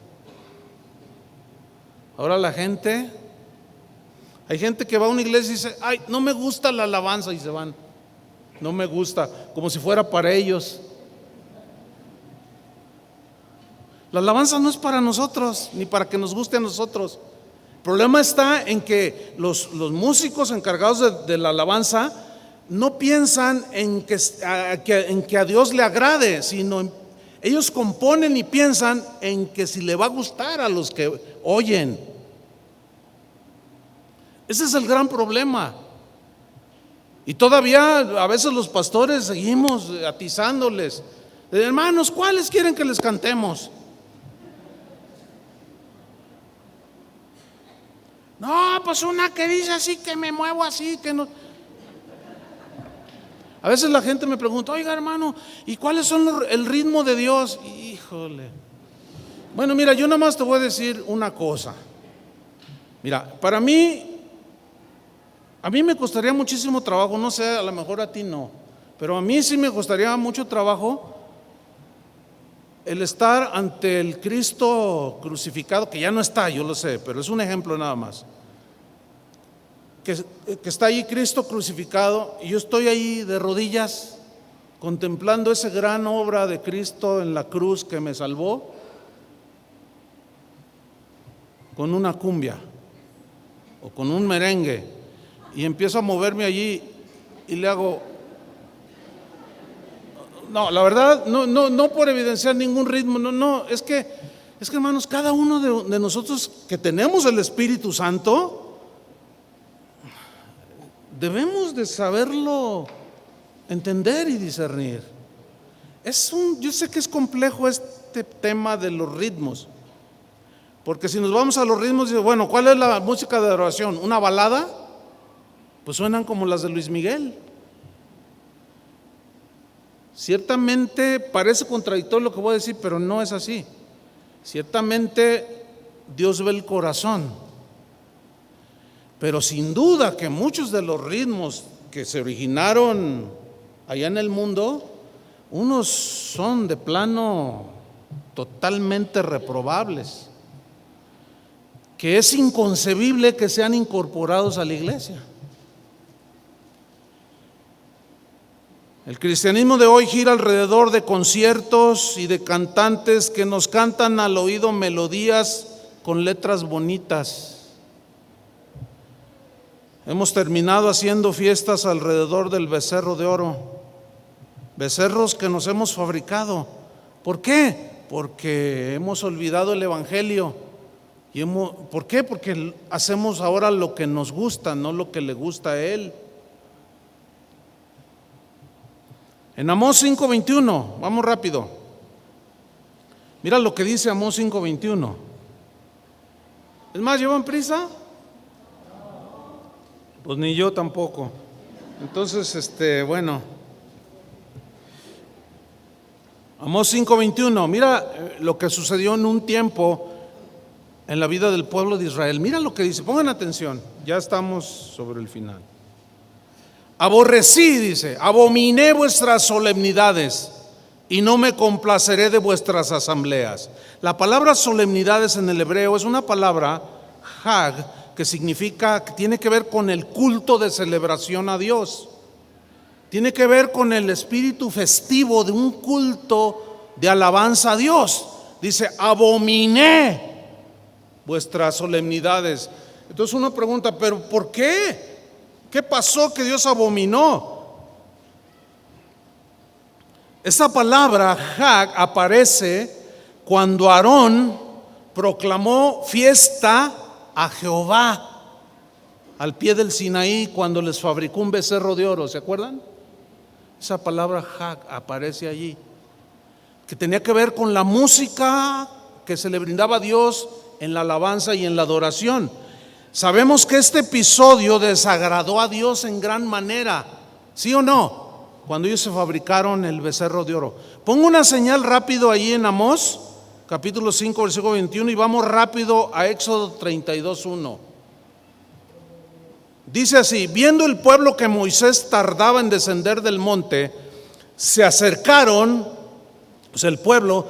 Ahora hay gente que va a una iglesia y dice: ay, no me gusta la alabanza, y se van. No me gusta, como si fuera para ellos. La alabanza no es para nosotros, ni para que nos guste a nosotros. El problema está en que los músicos encargados de la alabanza no piensan en que a Dios le agrade, sino ellos componen y piensan en que si le va a gustar a los que oyen. Ese es el gran problema. Y todavía a veces los pastores seguimos atizándoles: hermanos, ¿cuáles quieren que les cantemos? No, pues una que dice así, que me muevo así, que no. A veces la gente me pregunta: oiga, hermano, ¿y cuáles son el ritmo de Dios? Híjole. Bueno, mira, yo nada más te voy a decir una cosa. Mira, para mí, a mí me costaría muchísimo trabajo, no sé, a lo mejor a ti no, pero a mí sí me costaría mucho trabajo el estar ante el Cristo crucificado, que ya no está, yo lo sé, pero es un ejemplo nada más. Que está ahí Cristo crucificado y yo estoy ahí de rodillas contemplando esa gran obra de Cristo en la cruz que me salvó, con una cumbia o con un merengue, y empiezo a moverme allí y le hago. No, la verdad, no por evidenciar ningún ritmo, no, es que hermanos, cada uno de nosotros que tenemos el Espíritu Santo, debemos de saberlo entender y discernir. Yo sé que es complejo este tema de los ritmos, porque si nos vamos a los ritmos, dice, bueno, ¿cuál es la música de adoración? ¿Una balada? Pues suenan como las de Luis Miguel. Ciertamente parece contradictorio lo que voy a decir, pero no es así. Ciertamente Dios ve el corazón, pero sin duda que muchos de los ritmos que se originaron allá en el mundo, unos son de plano totalmente reprobables, que es inconcebible que sean incorporados a la iglesia. El cristianismo de hoy gira alrededor de conciertos y de cantantes que nos cantan al oído melodías con letras bonitas. Hemos terminado haciendo fiestas alrededor del becerro de oro, becerros que nos hemos fabricado. ¿Por qué? Porque hemos olvidado el evangelio. ¿Por qué? Porque hacemos ahora lo que nos gusta, no lo que le gusta a Él. En Amós 5:21, vamos rápido. Mira lo que dice Amós 5:21. Es más, ¿llevan prisa? Pues ni yo tampoco. Entonces, bueno. Amós 5:21. Mira lo que sucedió en un tiempo en la vida del pueblo de Israel. Mira lo que dice, pongan atención, ya estamos sobre el final. Aborrecí, dice, abominé vuestras solemnidades y no me complaceré de vuestras asambleas. La palabra solemnidades en el hebreo es una palabra, hag, que significa, que tiene que ver con el culto de celebración a Dios. Tiene que ver con el espíritu festivo de un culto de alabanza a Dios. Dice, abominé vuestras solemnidades. Entonces uno pregunta, ¿pero por qué? ¿Qué pasó que Dios abominó? Esa palabra Hag aparece cuando Aarón proclamó fiesta a Jehová al pie del Sinaí, cuando les fabricó un becerro de oro. ¿Se acuerdan? Esa palabra Hag aparece allí, que tenía que ver con la música que se le brindaba a Dios en la alabanza y en la adoración. Sabemos que este episodio desagradó a Dios en gran manera, ¿sí o no? Cuando ellos se fabricaron el becerro de oro. Pongo una señal rápido ahí en Amós, capítulo 5, versículo 21, y vamos rápido a Éxodo 32:1. Dice así: viendo el pueblo que Moisés tardaba en descender del monte, se acercaron, pues el pueblo,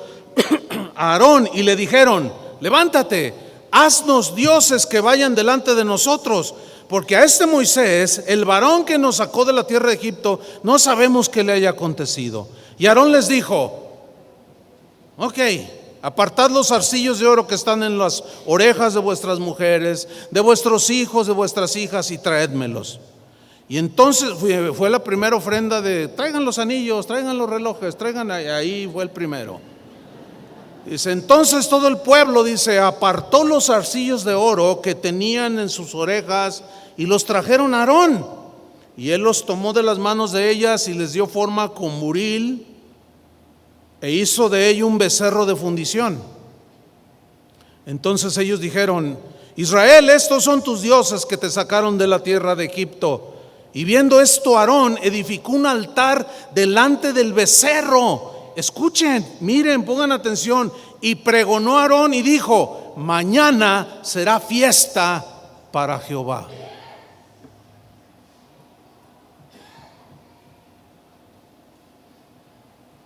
a Aarón y le dijeron: levántate, haznos dioses que vayan delante de nosotros, porque a este Moisés, el varón que nos sacó de la tierra de Egipto, no sabemos qué le haya acontecido. Y Aarón les dijo: ok, apartad los zarcillos de oro que están en las orejas de vuestras mujeres, de vuestros hijos, de vuestras hijas, y traédmelos. Y entonces fue la primera ofrenda de: traigan los anillos, traigan los relojes, traigan. Ahí fue el primero. Dice, entonces todo el pueblo, dice, apartó los zarcillos de oro que tenían en sus orejas y los trajeron a Aarón. Y él los tomó de las manos de ellas y les dio forma con buril e hizo de ello un becerro de fundición. Entonces ellos dijeron: Israel, estos son tus dioses que te sacaron de la tierra de Egipto. Y viendo esto, Aarón edificó un altar delante del becerro. Escuchen, miren, pongan atención. Y pregonó a Aarón y dijo: mañana será fiesta para Jehová.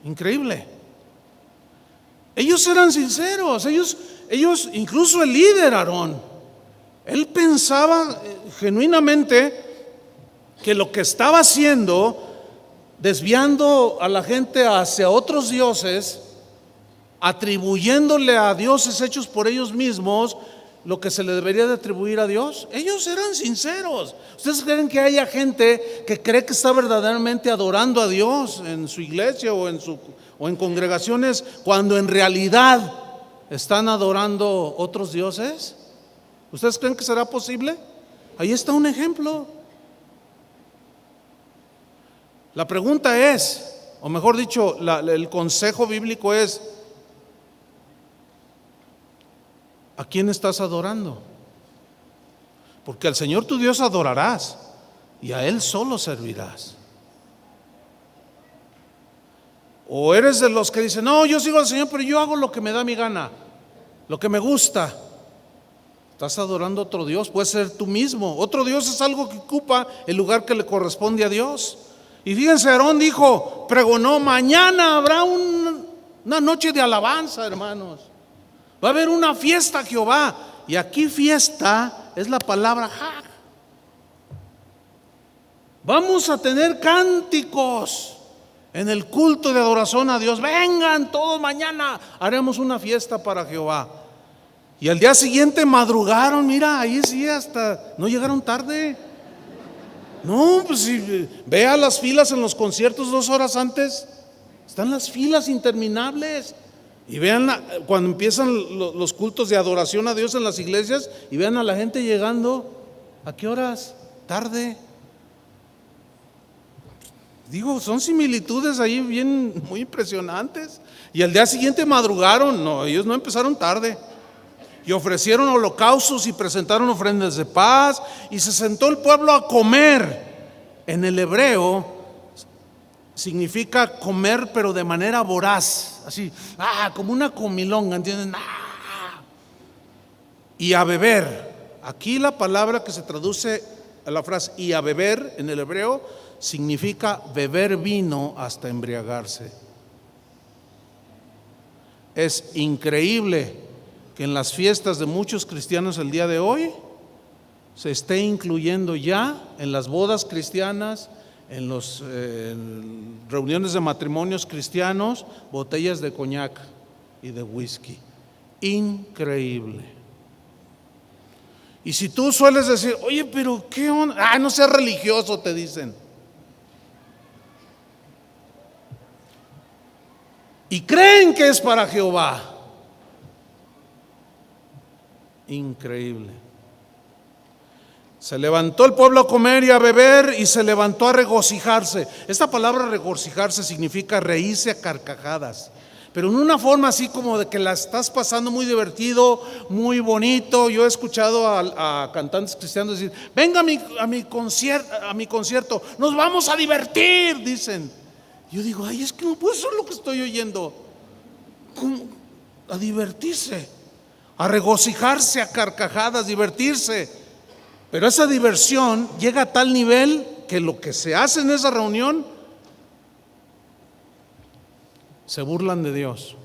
Increíble. Ellos eran sinceros, ellos, incluso el líder Aarón, él pensaba genuinamente que lo que estaba haciendo, desviando a la gente hacia otros dioses, atribuyéndole a dioses hechos por ellos mismos lo que se le debería de atribuir a Dios. Ellos eran sinceros. ¿Ustedes creen que haya gente que cree que está verdaderamente adorando a Dios en su iglesia o en congregaciones, cuando en realidad están adorando otros dioses? ¿Ustedes creen que será posible? Ahí está un ejemplo. La pregunta es, o mejor dicho, el consejo bíblico es: ¿a quién estás adorando? Porque al Señor tu Dios adorarás y a Él solo servirás. O eres de los que dicen: no, yo sigo al Señor, pero yo hago lo que me da mi gana, lo que me gusta. Estás adorando a otro Dios, puede ser tú mismo. Otro Dios es algo que ocupa el lugar que le corresponde a Dios. Y fíjense, Aarón dijo, pregonó: mañana habrá una noche de alabanza, hermanos. Va a haber una fiesta a Jehová. Y aquí fiesta es la palabra Hag. Vamos a tener cánticos en el culto de adoración a Dios. Vengan todos, mañana haremos una fiesta para Jehová. Y al día siguiente madrugaron, mira, ahí sí, hasta no llegaron tarde. No, pues si vea las filas en los conciertos 2 horas antes, están las filas interminables. Y vean cuando empiezan los cultos de adoración a Dios en las iglesias, y vean a la gente llegando, ¿a qué horas? Tarde. Digo, son similitudes ahí bien, muy impresionantes. Y al día siguiente madrugaron, no, ellos no empezaron tarde. Y ofrecieron holocaustos y presentaron ofrendas de paz. Y se sentó el pueblo a comer. En el hebreo significa comer, pero de manera voraz. Así, como una comilonga, ¿entienden? Y a beber. Aquí la palabra que se traduce a la frase y a beber en el hebreo significa beber vino hasta embriagarse. Es increíble que en las fiestas de muchos cristianos el día de hoy se esté incluyendo ya en las bodas cristianas, en las reuniones de matrimonios cristianos, botellas de coñac y de whisky. Increíble. Y si tú sueles decir, oye, pero ¿qué onda? No seas religioso, te dicen. Y creen que es para Jehová. Increíble. Se levantó el pueblo a comer y a beber y se levantó a regocijarse. Esta palabra regocijarse significa reírse a carcajadas, pero en una forma así como de que la estás pasando muy divertido, muy bonito. Yo he escuchado a cantantes cristianos decir, venga a mi concierto, nos vamos a divertir, dicen. Yo digo, es que no puedo ser lo que estoy oyendo. ¿Cómo? A divertirse, a regocijarse a carcajadas, divertirse. Pero esa diversión llega a tal nivel que lo que se hace en esa reunión, se burlan de Dios,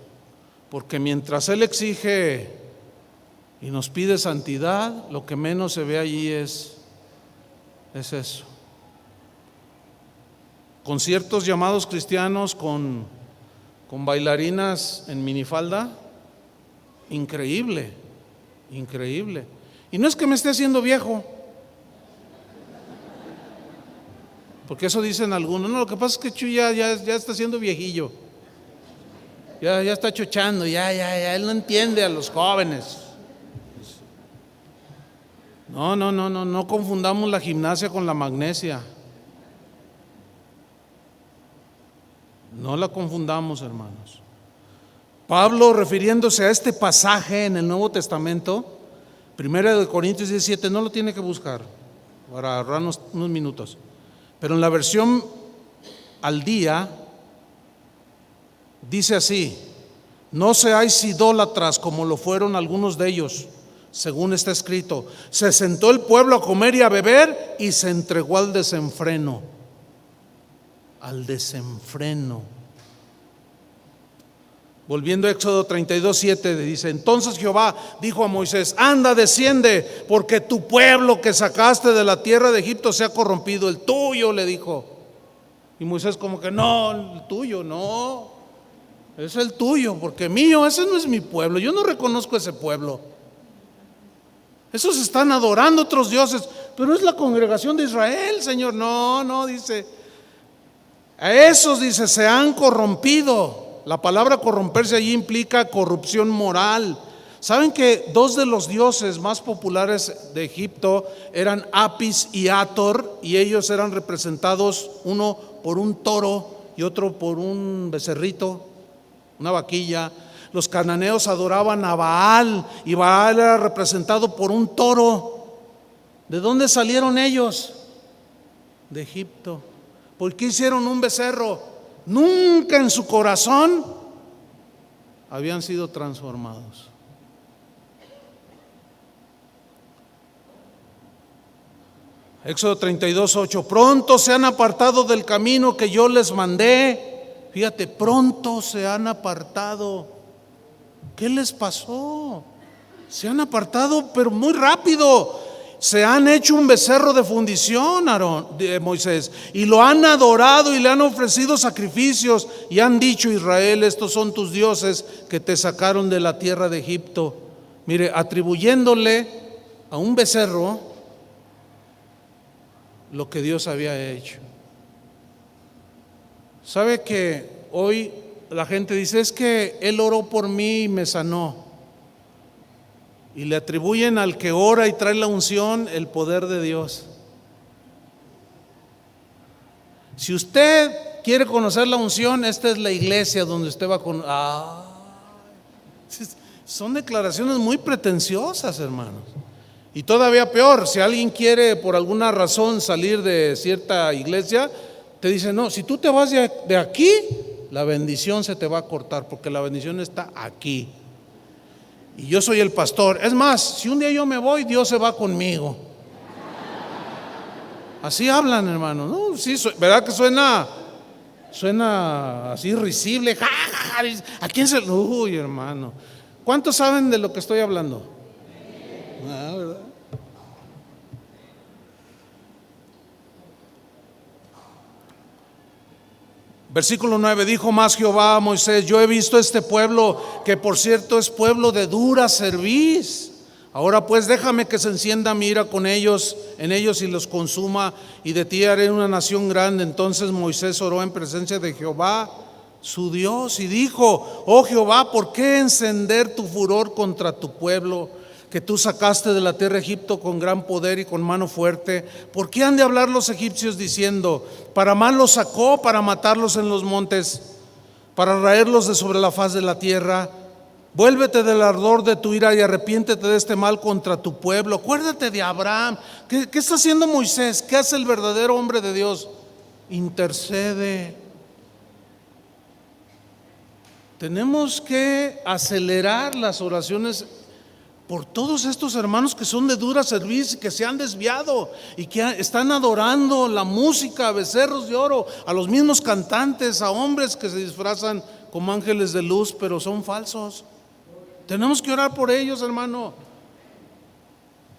porque mientras Él exige y nos pide santidad, lo que menos se ve allí es eso. Conciertos llamados cristianos con bailarinas en minifalda, increíble. Y no es que me esté haciendo viejo, porque eso dicen algunos. No, lo que pasa es que Chuy ya está siendo viejillo. Ya está chochando, ya él no entiende a los jóvenes. No confundamos la gimnasia con la magnesia. No la confundamos, hermanos. Pablo, refiriéndose a este pasaje en el Nuevo Testamento, 1 Corintios 17, no lo tiene que buscar para ahorrarnos unos minutos, pero en la versión al día dice así: no seáis idólatras como lo fueron algunos de ellos, según está escrito. Se sentó el pueblo a comer y a beber y se entregó al desenfreno. Volviendo a Éxodo 32:7 dice: entonces Jehová dijo a Moisés, anda, desciende, porque tu pueblo que sacaste de la tierra de Egipto se ha corrompido. El tuyo, le dijo. Y Moisés como que no, el tuyo no, es el tuyo, porque mío, ese no es mi pueblo, yo no reconozco ese pueblo. Esos están adorando otros dioses, pero es la congregación de Israel, Señor. No, dice, a esos, dice, se han corrompido. La palabra corromperse allí implica corrupción moral. ¿Saben que dos de los dioses más populares de Egipto eran Apis y Hathor? Y ellos eran representados, uno por un toro y otro por un becerrito, una vaquilla. Los cananeos adoraban a Baal y Baal era representado por un toro. ¿De dónde salieron ellos? De Egipto. ¿Por qué hicieron un becerro? Nunca en su corazón habían sido transformados. Éxodo 32:8, pronto se han apartado del camino que yo les mandé. Fíjate, pronto se han apartado. ¿Qué les pasó? Se han apartado, pero muy rápido. Se han hecho un becerro de fundición, Moisés, y lo han adorado y le han ofrecido sacrificios y han dicho: Israel, estos son tus dioses que te sacaron de la tierra de Egipto. Mire, atribuyéndole a un becerro lo que Dios había hecho. ¿Sabe que hoy la gente dice: es que Él oró por mí y me sanó? Y le atribuyen al que ora y trae la unción el poder de Dios. Si usted quiere conocer la unción, esta es la iglesia donde usted va con... son declaraciones muy pretenciosas, hermanos. Y todavía peor, si alguien quiere por alguna razón salir de cierta iglesia, te dice, no, si tú te vas de aquí, la bendición se te va a cortar, porque la bendición está aquí. Y yo soy el pastor. Es más, si un día yo me voy, Dios se va conmigo. Así hablan, hermano. No, sí, ¿verdad que suena así risible? ¿A quién se...? Uy, hermano. ¿Cuántos saben de lo que estoy hablando? ¿Verdad? Versículo 9, dijo más Jehová a Moisés: yo he visto este pueblo, que por cierto es pueblo de dura cerviz. Ahora pues déjame que se encienda mi ira con ellos, en ellos, y los consuma, y de ti haré una nación grande. Entonces Moisés oró en presencia de Jehová su Dios y dijo: oh Jehová, ¿por qué encender tu furor contra tu pueblo, que tú sacaste de la tierra de Egipto con gran poder y con mano fuerte? ¿Por qué han de hablar los egipcios diciendo: para mal los sacó, para matarlos en los montes, para raerlos de sobre la faz de la tierra? Vuélvete del ardor de tu ira y arrepiéntete de este mal contra tu pueblo. Acuérdate de Abraham. ¿Qué está haciendo Moisés? ¿Qué hace el verdadero hombre de Dios? Intercede. Tenemos que acelerar las oraciones por todos estos hermanos que son de dura cerviz y que se han desviado y que están adorando la música, a becerros de oro, a los mismos cantantes, a hombres que se disfrazan como ángeles de luz, pero son falsos. Tenemos que orar por ellos, hermano.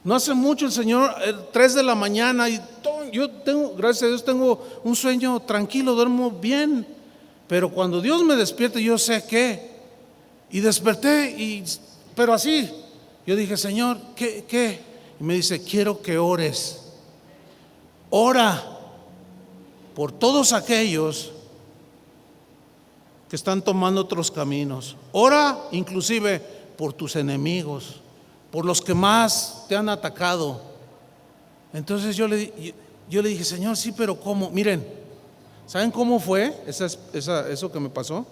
No hace mucho el Señor, 3 de la mañana, y yo tengo, gracias a Dios, tengo un sueño tranquilo, duermo bien, pero cuando Dios me despierta, yo sé qué, y desperté, pero así, yo dije: Señor, ¿qué? Y me dice: quiero que ores. Ora por todos aquellos que están tomando otros caminos. Ora inclusive por tus enemigos, por los que más te han atacado. Entonces yo le dije: Señor, sí, pero ¿cómo? Miren, ¿saben cómo fue eso que me pasó?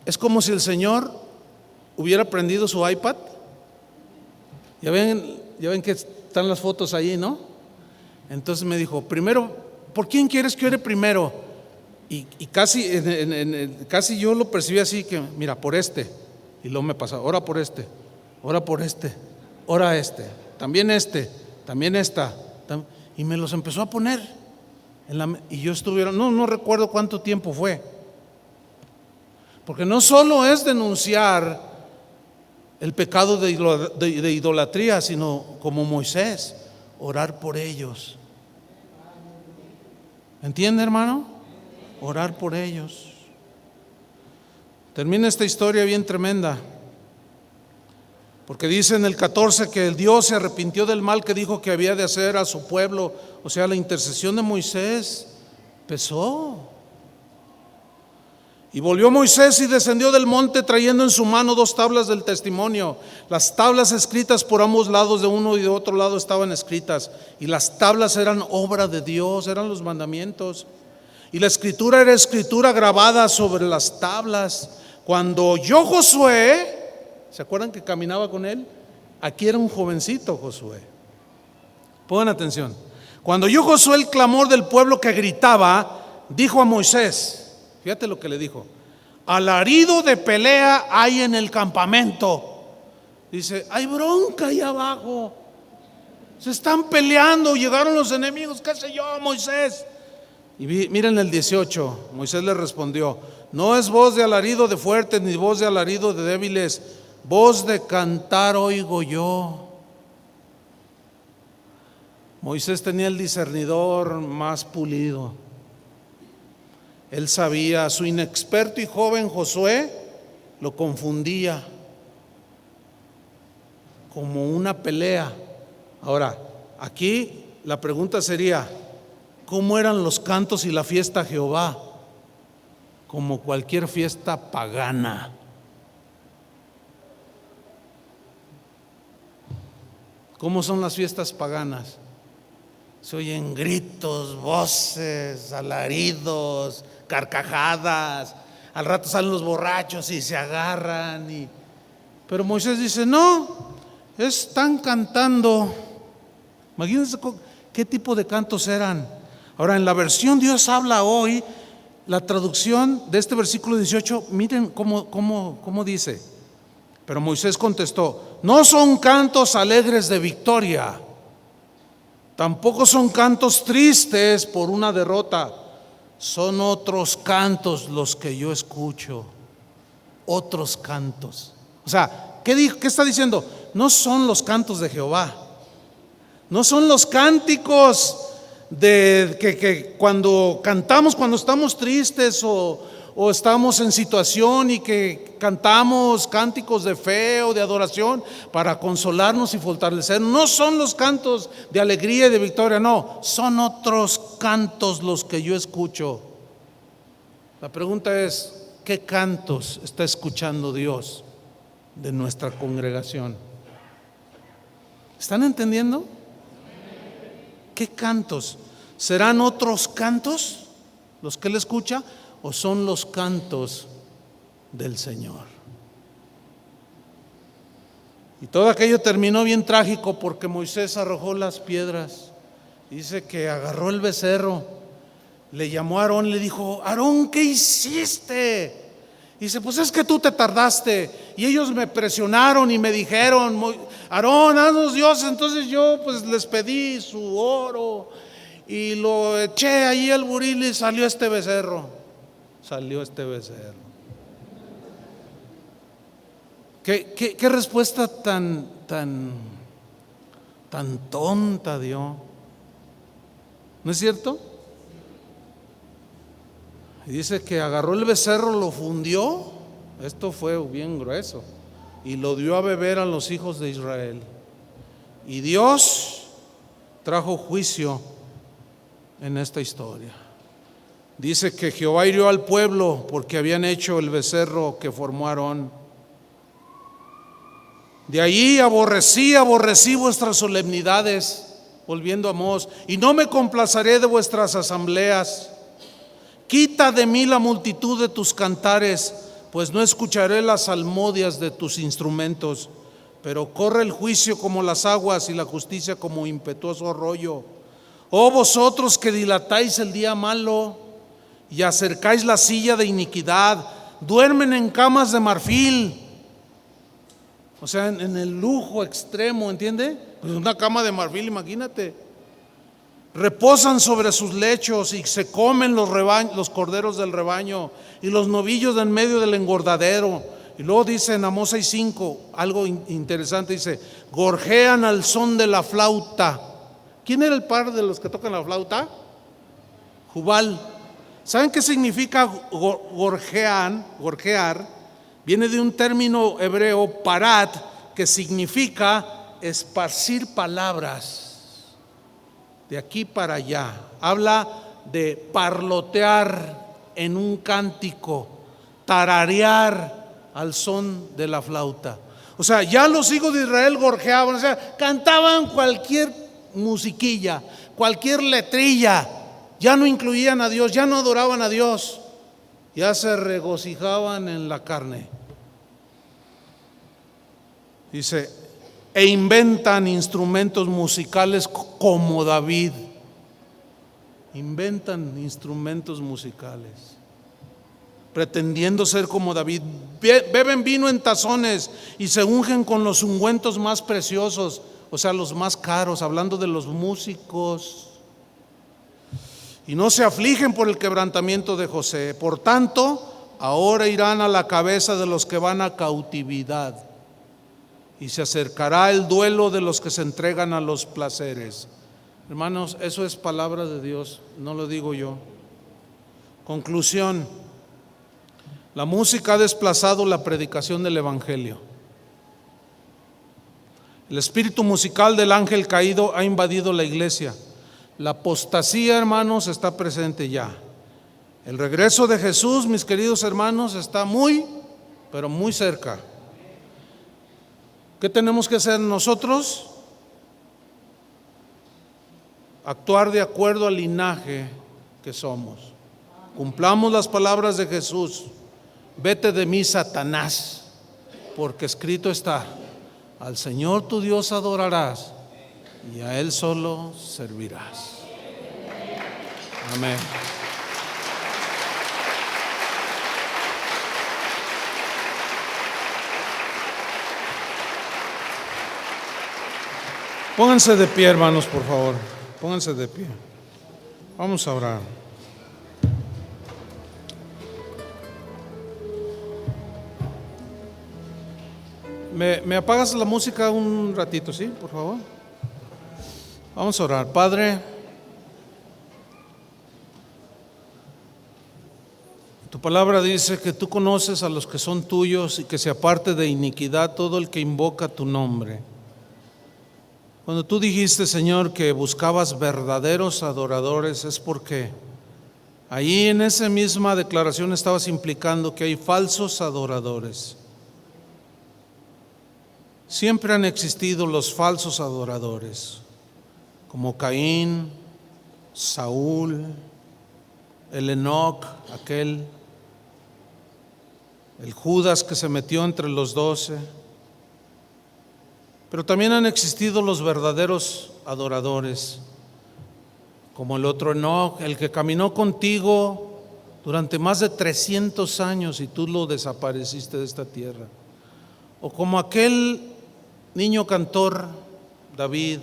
Es como si el Señor hubiera prendido su iPad. Ya ven que están las fotos ahí, ¿no? Entonces me dijo: primero, ¿por quién quieres que ore primero? Y casi yo lo percibí así, que mira, por este. Y luego me pasa: ora por este, ora por este, ora este, también esta. Y me los empezó a poner y yo estuve, no recuerdo cuánto tiempo fue. Porque no solo es denunciar el pecado de idolatría, sino como Moisés, orar por ellos. ¿Entiende, hermano? Orar por ellos. Termina esta historia bien tremenda, porque dice en el 14 que el Dios se arrepintió del mal que dijo que había de hacer a su pueblo. O sea, la intercesión de Moisés pesó. Y volvió Moisés y descendió del monte trayendo en su mano 2 tablas del testimonio. Las tablas escritas por ambos lados, de uno y de otro lado, estaban escritas. Y las tablas eran obra de Dios, eran los mandamientos. Y la escritura era escritura grabada sobre las tablas. Cuando oyó Josué, ¿se acuerdan que caminaba con él? Aquí era un jovencito Josué. Pongan atención. Cuando oyó Josué el clamor del pueblo que gritaba, dijo a Moisés, fíjate lo que le dijo: alarido de pelea hay en el campamento. Dice: hay bronca ahí abajo, se están peleando, llegaron los enemigos, qué sé yo, Moisés. Y miren el 18, Moisés le respondió: no es voz de alarido de fuertes, ni voz de alarido de débiles, voz de cantar oigo yo. Moisés tenía el discernidor más pulido. Él sabía, su inexperto y joven Josué lo confundía como una pelea. Ahora, aquí la pregunta sería: ¿cómo eran los cantos y la fiesta a Jehová? Como cualquier fiesta pagana. ¿Cómo son las fiestas paganas? Se oyen gritos, voces, alaridos, carcajadas, al rato salen los borrachos y se agarran. Pero Moisés dice, no, están cantando. Imagínense qué tipo de cantos eran. Ahora, en la versión Dios habla hoy, la traducción de este versículo 18, miren cómo dice. Pero Moisés contestó, no son cantos alegres de victoria, tampoco son cantos tristes por una derrota, son otros cantos los que yo escucho, otros cantos. O sea, ¿qué está diciendo? No son los cantos de Jehová, no son los cánticos de que cuando cantamos cuando estamos tristes o estamos en situación y que cantamos cánticos de fe o de adoración para consolarnos y fortalecernos. No son los cantos de alegría y de victoria, no, son otros cantos los que yo escucho. La pregunta es, ¿qué cantos está escuchando Dios de nuestra congregación? ¿Están entendiendo? ¿Qué cantos? ¿Serán otros cantos los que Él escucha o son los cantos del Señor? Y todo aquello terminó bien trágico porque Moisés arrojó las piedras. Dice que agarró el becerro, le llamó a Aarón, le dijo, Aarón, ¿qué hiciste? Dice, pues es que tú te tardaste y ellos me presionaron y me dijeron, Aarón, haznos dioses. Entonces yo pues les pedí su oro y lo eché ahí al buril y salió este becerro. ¿Qué respuesta tan tonta dio? ¿No es cierto? Y dice que agarró el becerro, lo fundió, esto fue bien grueso, y lo dio a beber a los hijos de Israel. Y Dios trajo juicio en esta historia. Dice que Jehová hirió al pueblo porque habían hecho el becerro que formó Aarón. De allí aborrecí vuestras solemnidades, volviendo a Amós, y no me complaceré de vuestras asambleas. Quita de mí la multitud de tus cantares, pues no escucharé las salmodias de tus instrumentos. Pero corre el juicio como las aguas y la justicia como impetuoso arroyo. Oh vosotros que dilatáis el día malo y acercáis la silla de iniquidad, duermen en camas de marfil. O sea, en el lujo extremo, ¿entiende? Pues una cama de marfil, imagínate. Reposan sobre sus lechos y se comen los corderos del rebaño y los novillos de en medio del engordadero. Y luego dice en Amós 6:5 algo interesante, dice, gorjean al son de la flauta. ¿Quién era el par de los que tocan la flauta? Jubal. ¿Saben qué significa gorjear? Viene de un término hebreo, parat, que significa esparcir palabras de aquí para allá. Habla de parlotear en un cántico, tararear al son de la flauta. O sea, ya los hijos de Israel gorjeaban, o sea, cantaban cualquier musiquilla, cualquier letrilla, ya no incluían a Dios, ya no adoraban a Dios, ya se regocijaban en la carne. Dice, e inventan instrumentos musicales como David. Inventan instrumentos musicales, pretendiendo ser como David. Beben vino en tazones y se ungen con los ungüentos más preciosos, o sea, los más caros, hablando de los músicos. Y no se afligen por el quebrantamiento de José. Por tanto, ahora irán a la cabeza de los que van a cautividad, y se acercará el duelo de los que se entregan a los placeres. Hermanos, eso es palabra de Dios, no lo digo yo. Conclusión: la música ha desplazado la predicación del Evangelio. El espíritu musical del ángel caído ha invadido la iglesia. La apostasía, hermanos, está presente ya. El regreso de Jesús, mis queridos hermanos, está muy, pero muy cerca. ¿Qué tenemos que hacer nosotros? Actuar de acuerdo al linaje que somos. Cumplamos las palabras de Jesús. Vete de mí, Satanás, porque escrito está: al Señor tu Dios adorarás y a Él solo servirás. Amén. Pónganse de pie, hermanos, por favor. Pónganse de pie. Vamos a orar. ¿Me apagas la música un ratito, sí, por favor? Vamos a orar. Padre, tu palabra dice que tú conoces a los que son tuyos y que se aparte de iniquidad todo el que invoca tu nombre. Cuando tú dijiste, Señor, que buscabas verdaderos adoradores, es porque ahí en esa misma declaración estabas implicando que hay falsos adoradores. Siempre han existido los falsos adoradores, como Caín, Saúl, el Enoc, el Judas que se metió entre los 12. Pero también han existido los verdaderos adoradores, como el otro Enoc, el que caminó contigo durante más de 300 años y tú lo desapareciste de esta tierra. O como aquel niño cantor, David,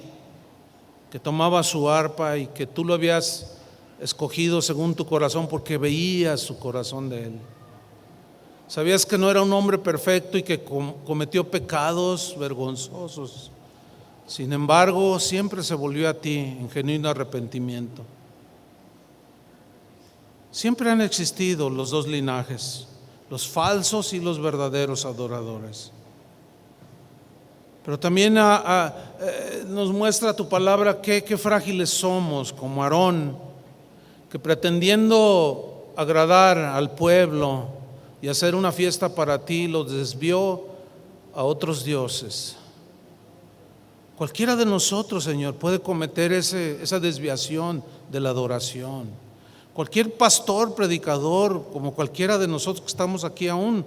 que tomaba su arpa y que tú lo habías escogido según tu corazón porque veías su corazón de él. Sabías que no era un hombre perfecto y que cometió pecados vergonzosos. Sin embargo, siempre se volvió a ti en genuino arrepentimiento. Siempre han existido los dos linajes, los falsos y los verdaderos adoradores. Pero también nos muestra tu palabra qué frágiles somos, como Aarón, que pretendiendo agradar al pueblo y hacer una fiesta para ti, los desvió a otros dioses. Cualquiera de nosotros, Señor, puede cometer esa desviación de la adoración. Cualquier pastor, predicador, como cualquiera de nosotros que estamos aquí aún,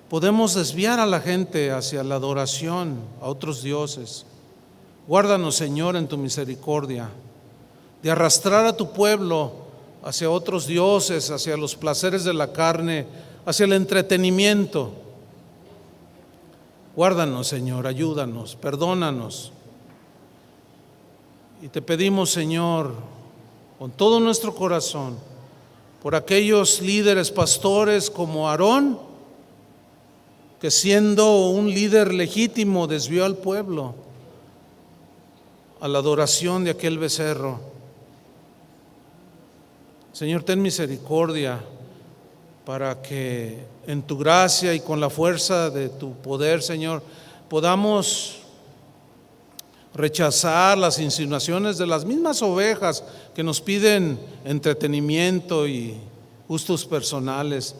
podemos desviar a la gente hacia la adoración a otros dioses. Guárdanos, Señor, en tu misericordia, de arrastrar a tu pueblo hacia otros dioses, hacia los placeres de la carne, hacia el entretenimiento. Guárdanos, Señor, ayúdanos, perdónanos. Y te pedimos, Señor, con todo nuestro corazón, por aquellos líderes, pastores como Aarón, que siendo un líder legítimo desvió al pueblo a la adoración de aquel becerro. Señor, ten misericordia para que en tu gracia y con la fuerza de tu poder, Señor, podamos rechazar las insinuaciones de las mismas ovejas que nos piden entretenimiento y gustos personales.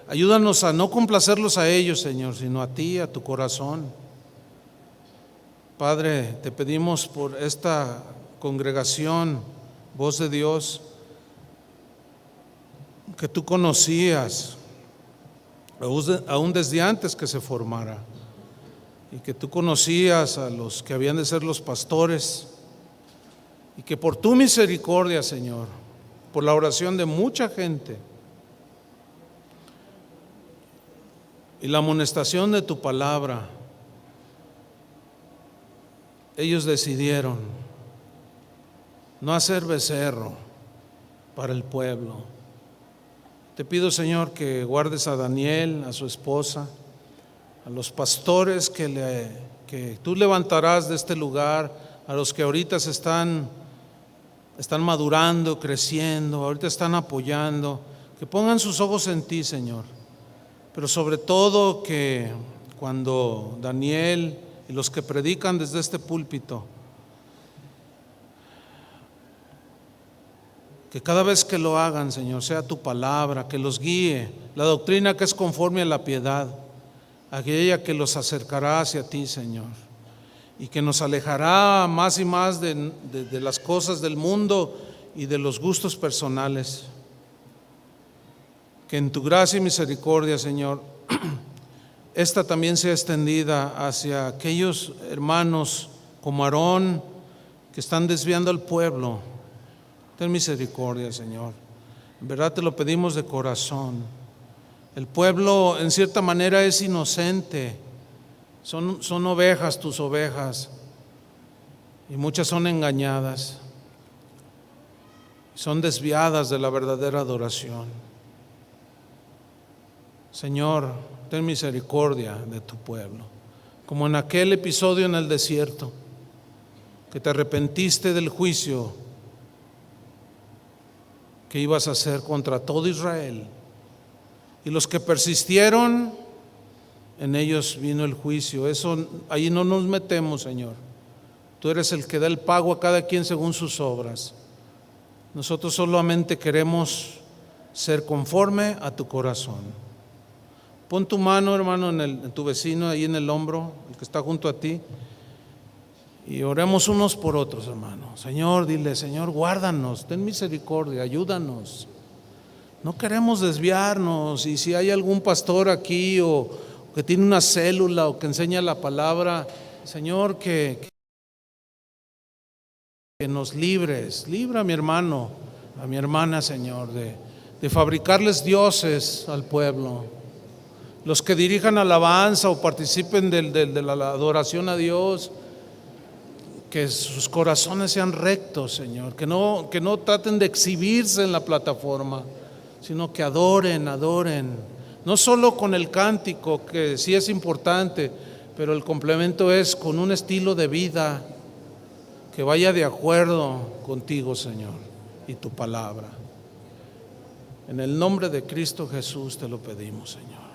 Ayúdanos a no complacerlos a ellos, Señor, sino a ti, a tu corazón. Padre, te pedimos por esta congregación, voz de Dios, que tú conocías, aún desde antes que se formara, y que tú conocías a los que habían de ser los pastores, y que por tu misericordia, Señor, por la oración de mucha gente, y la amonestación de tu palabra, ellos decidieron no hacer becerro para el pueblo. Te pido, Señor, que guardes a Daniel, a su esposa, a los pastores que tú levantarás de este lugar, a los que ahorita están madurando, creciendo, ahorita están apoyando, que pongan sus ojos en ti, Señor. Pero sobre todo que cuando Daniel y los que predican desde este púlpito, que cada vez que lo hagan, Señor, sea tu palabra, que los guíe, la doctrina que es conforme a la piedad, aquella que los acercará hacia ti, Señor, y que nos alejará más y más de las cosas del mundo y de los gustos personales. que en tu gracia y misericordia, Señor, esta también sea extendida hacia aquellos hermanos como Aarón que están desviando al pueblo. Ten misericordia, Señor. En verdad te lo pedimos de corazón. El pueblo en cierta manera es inocente. Son ovejas, tus ovejas, y muchas son engañadas, son desviadas de la verdadera adoración. Señor, ten misericordia de tu pueblo, como en aquel episodio en el desierto, que te arrepentiste del juicio que ibas a hacer contra todo Israel, y los que persistieron, en ellos vino el juicio. Eso, ahí no nos metemos, Señor. Tú eres el que da el pago a cada quien según sus obras. Nosotros solamente queremos ser conforme a tu corazón. Pon tu mano, hermano, en tu vecino, ahí en el hombro, el que está junto a ti, y oremos unos por otros, hermano. Señor, dile: Señor, guárdanos, ten misericordia, ayúdanos. No queremos desviarnos, y si hay algún pastor aquí o que tiene una célula o que enseña la palabra, Señor, que nos libres. Libra a mi hermano, a mi hermana, Señor, de fabricarles dioses al pueblo. Los que dirijan alabanza o participen de la adoración a Dios, que sus corazones sean rectos, Señor, que no traten de exhibirse en la plataforma, sino que adoren, no solo con el cántico, que sí es importante, pero el complemento es con un estilo de vida que vaya de acuerdo contigo, Señor, y tu palabra. En el nombre de Cristo Jesús te lo pedimos, Señor.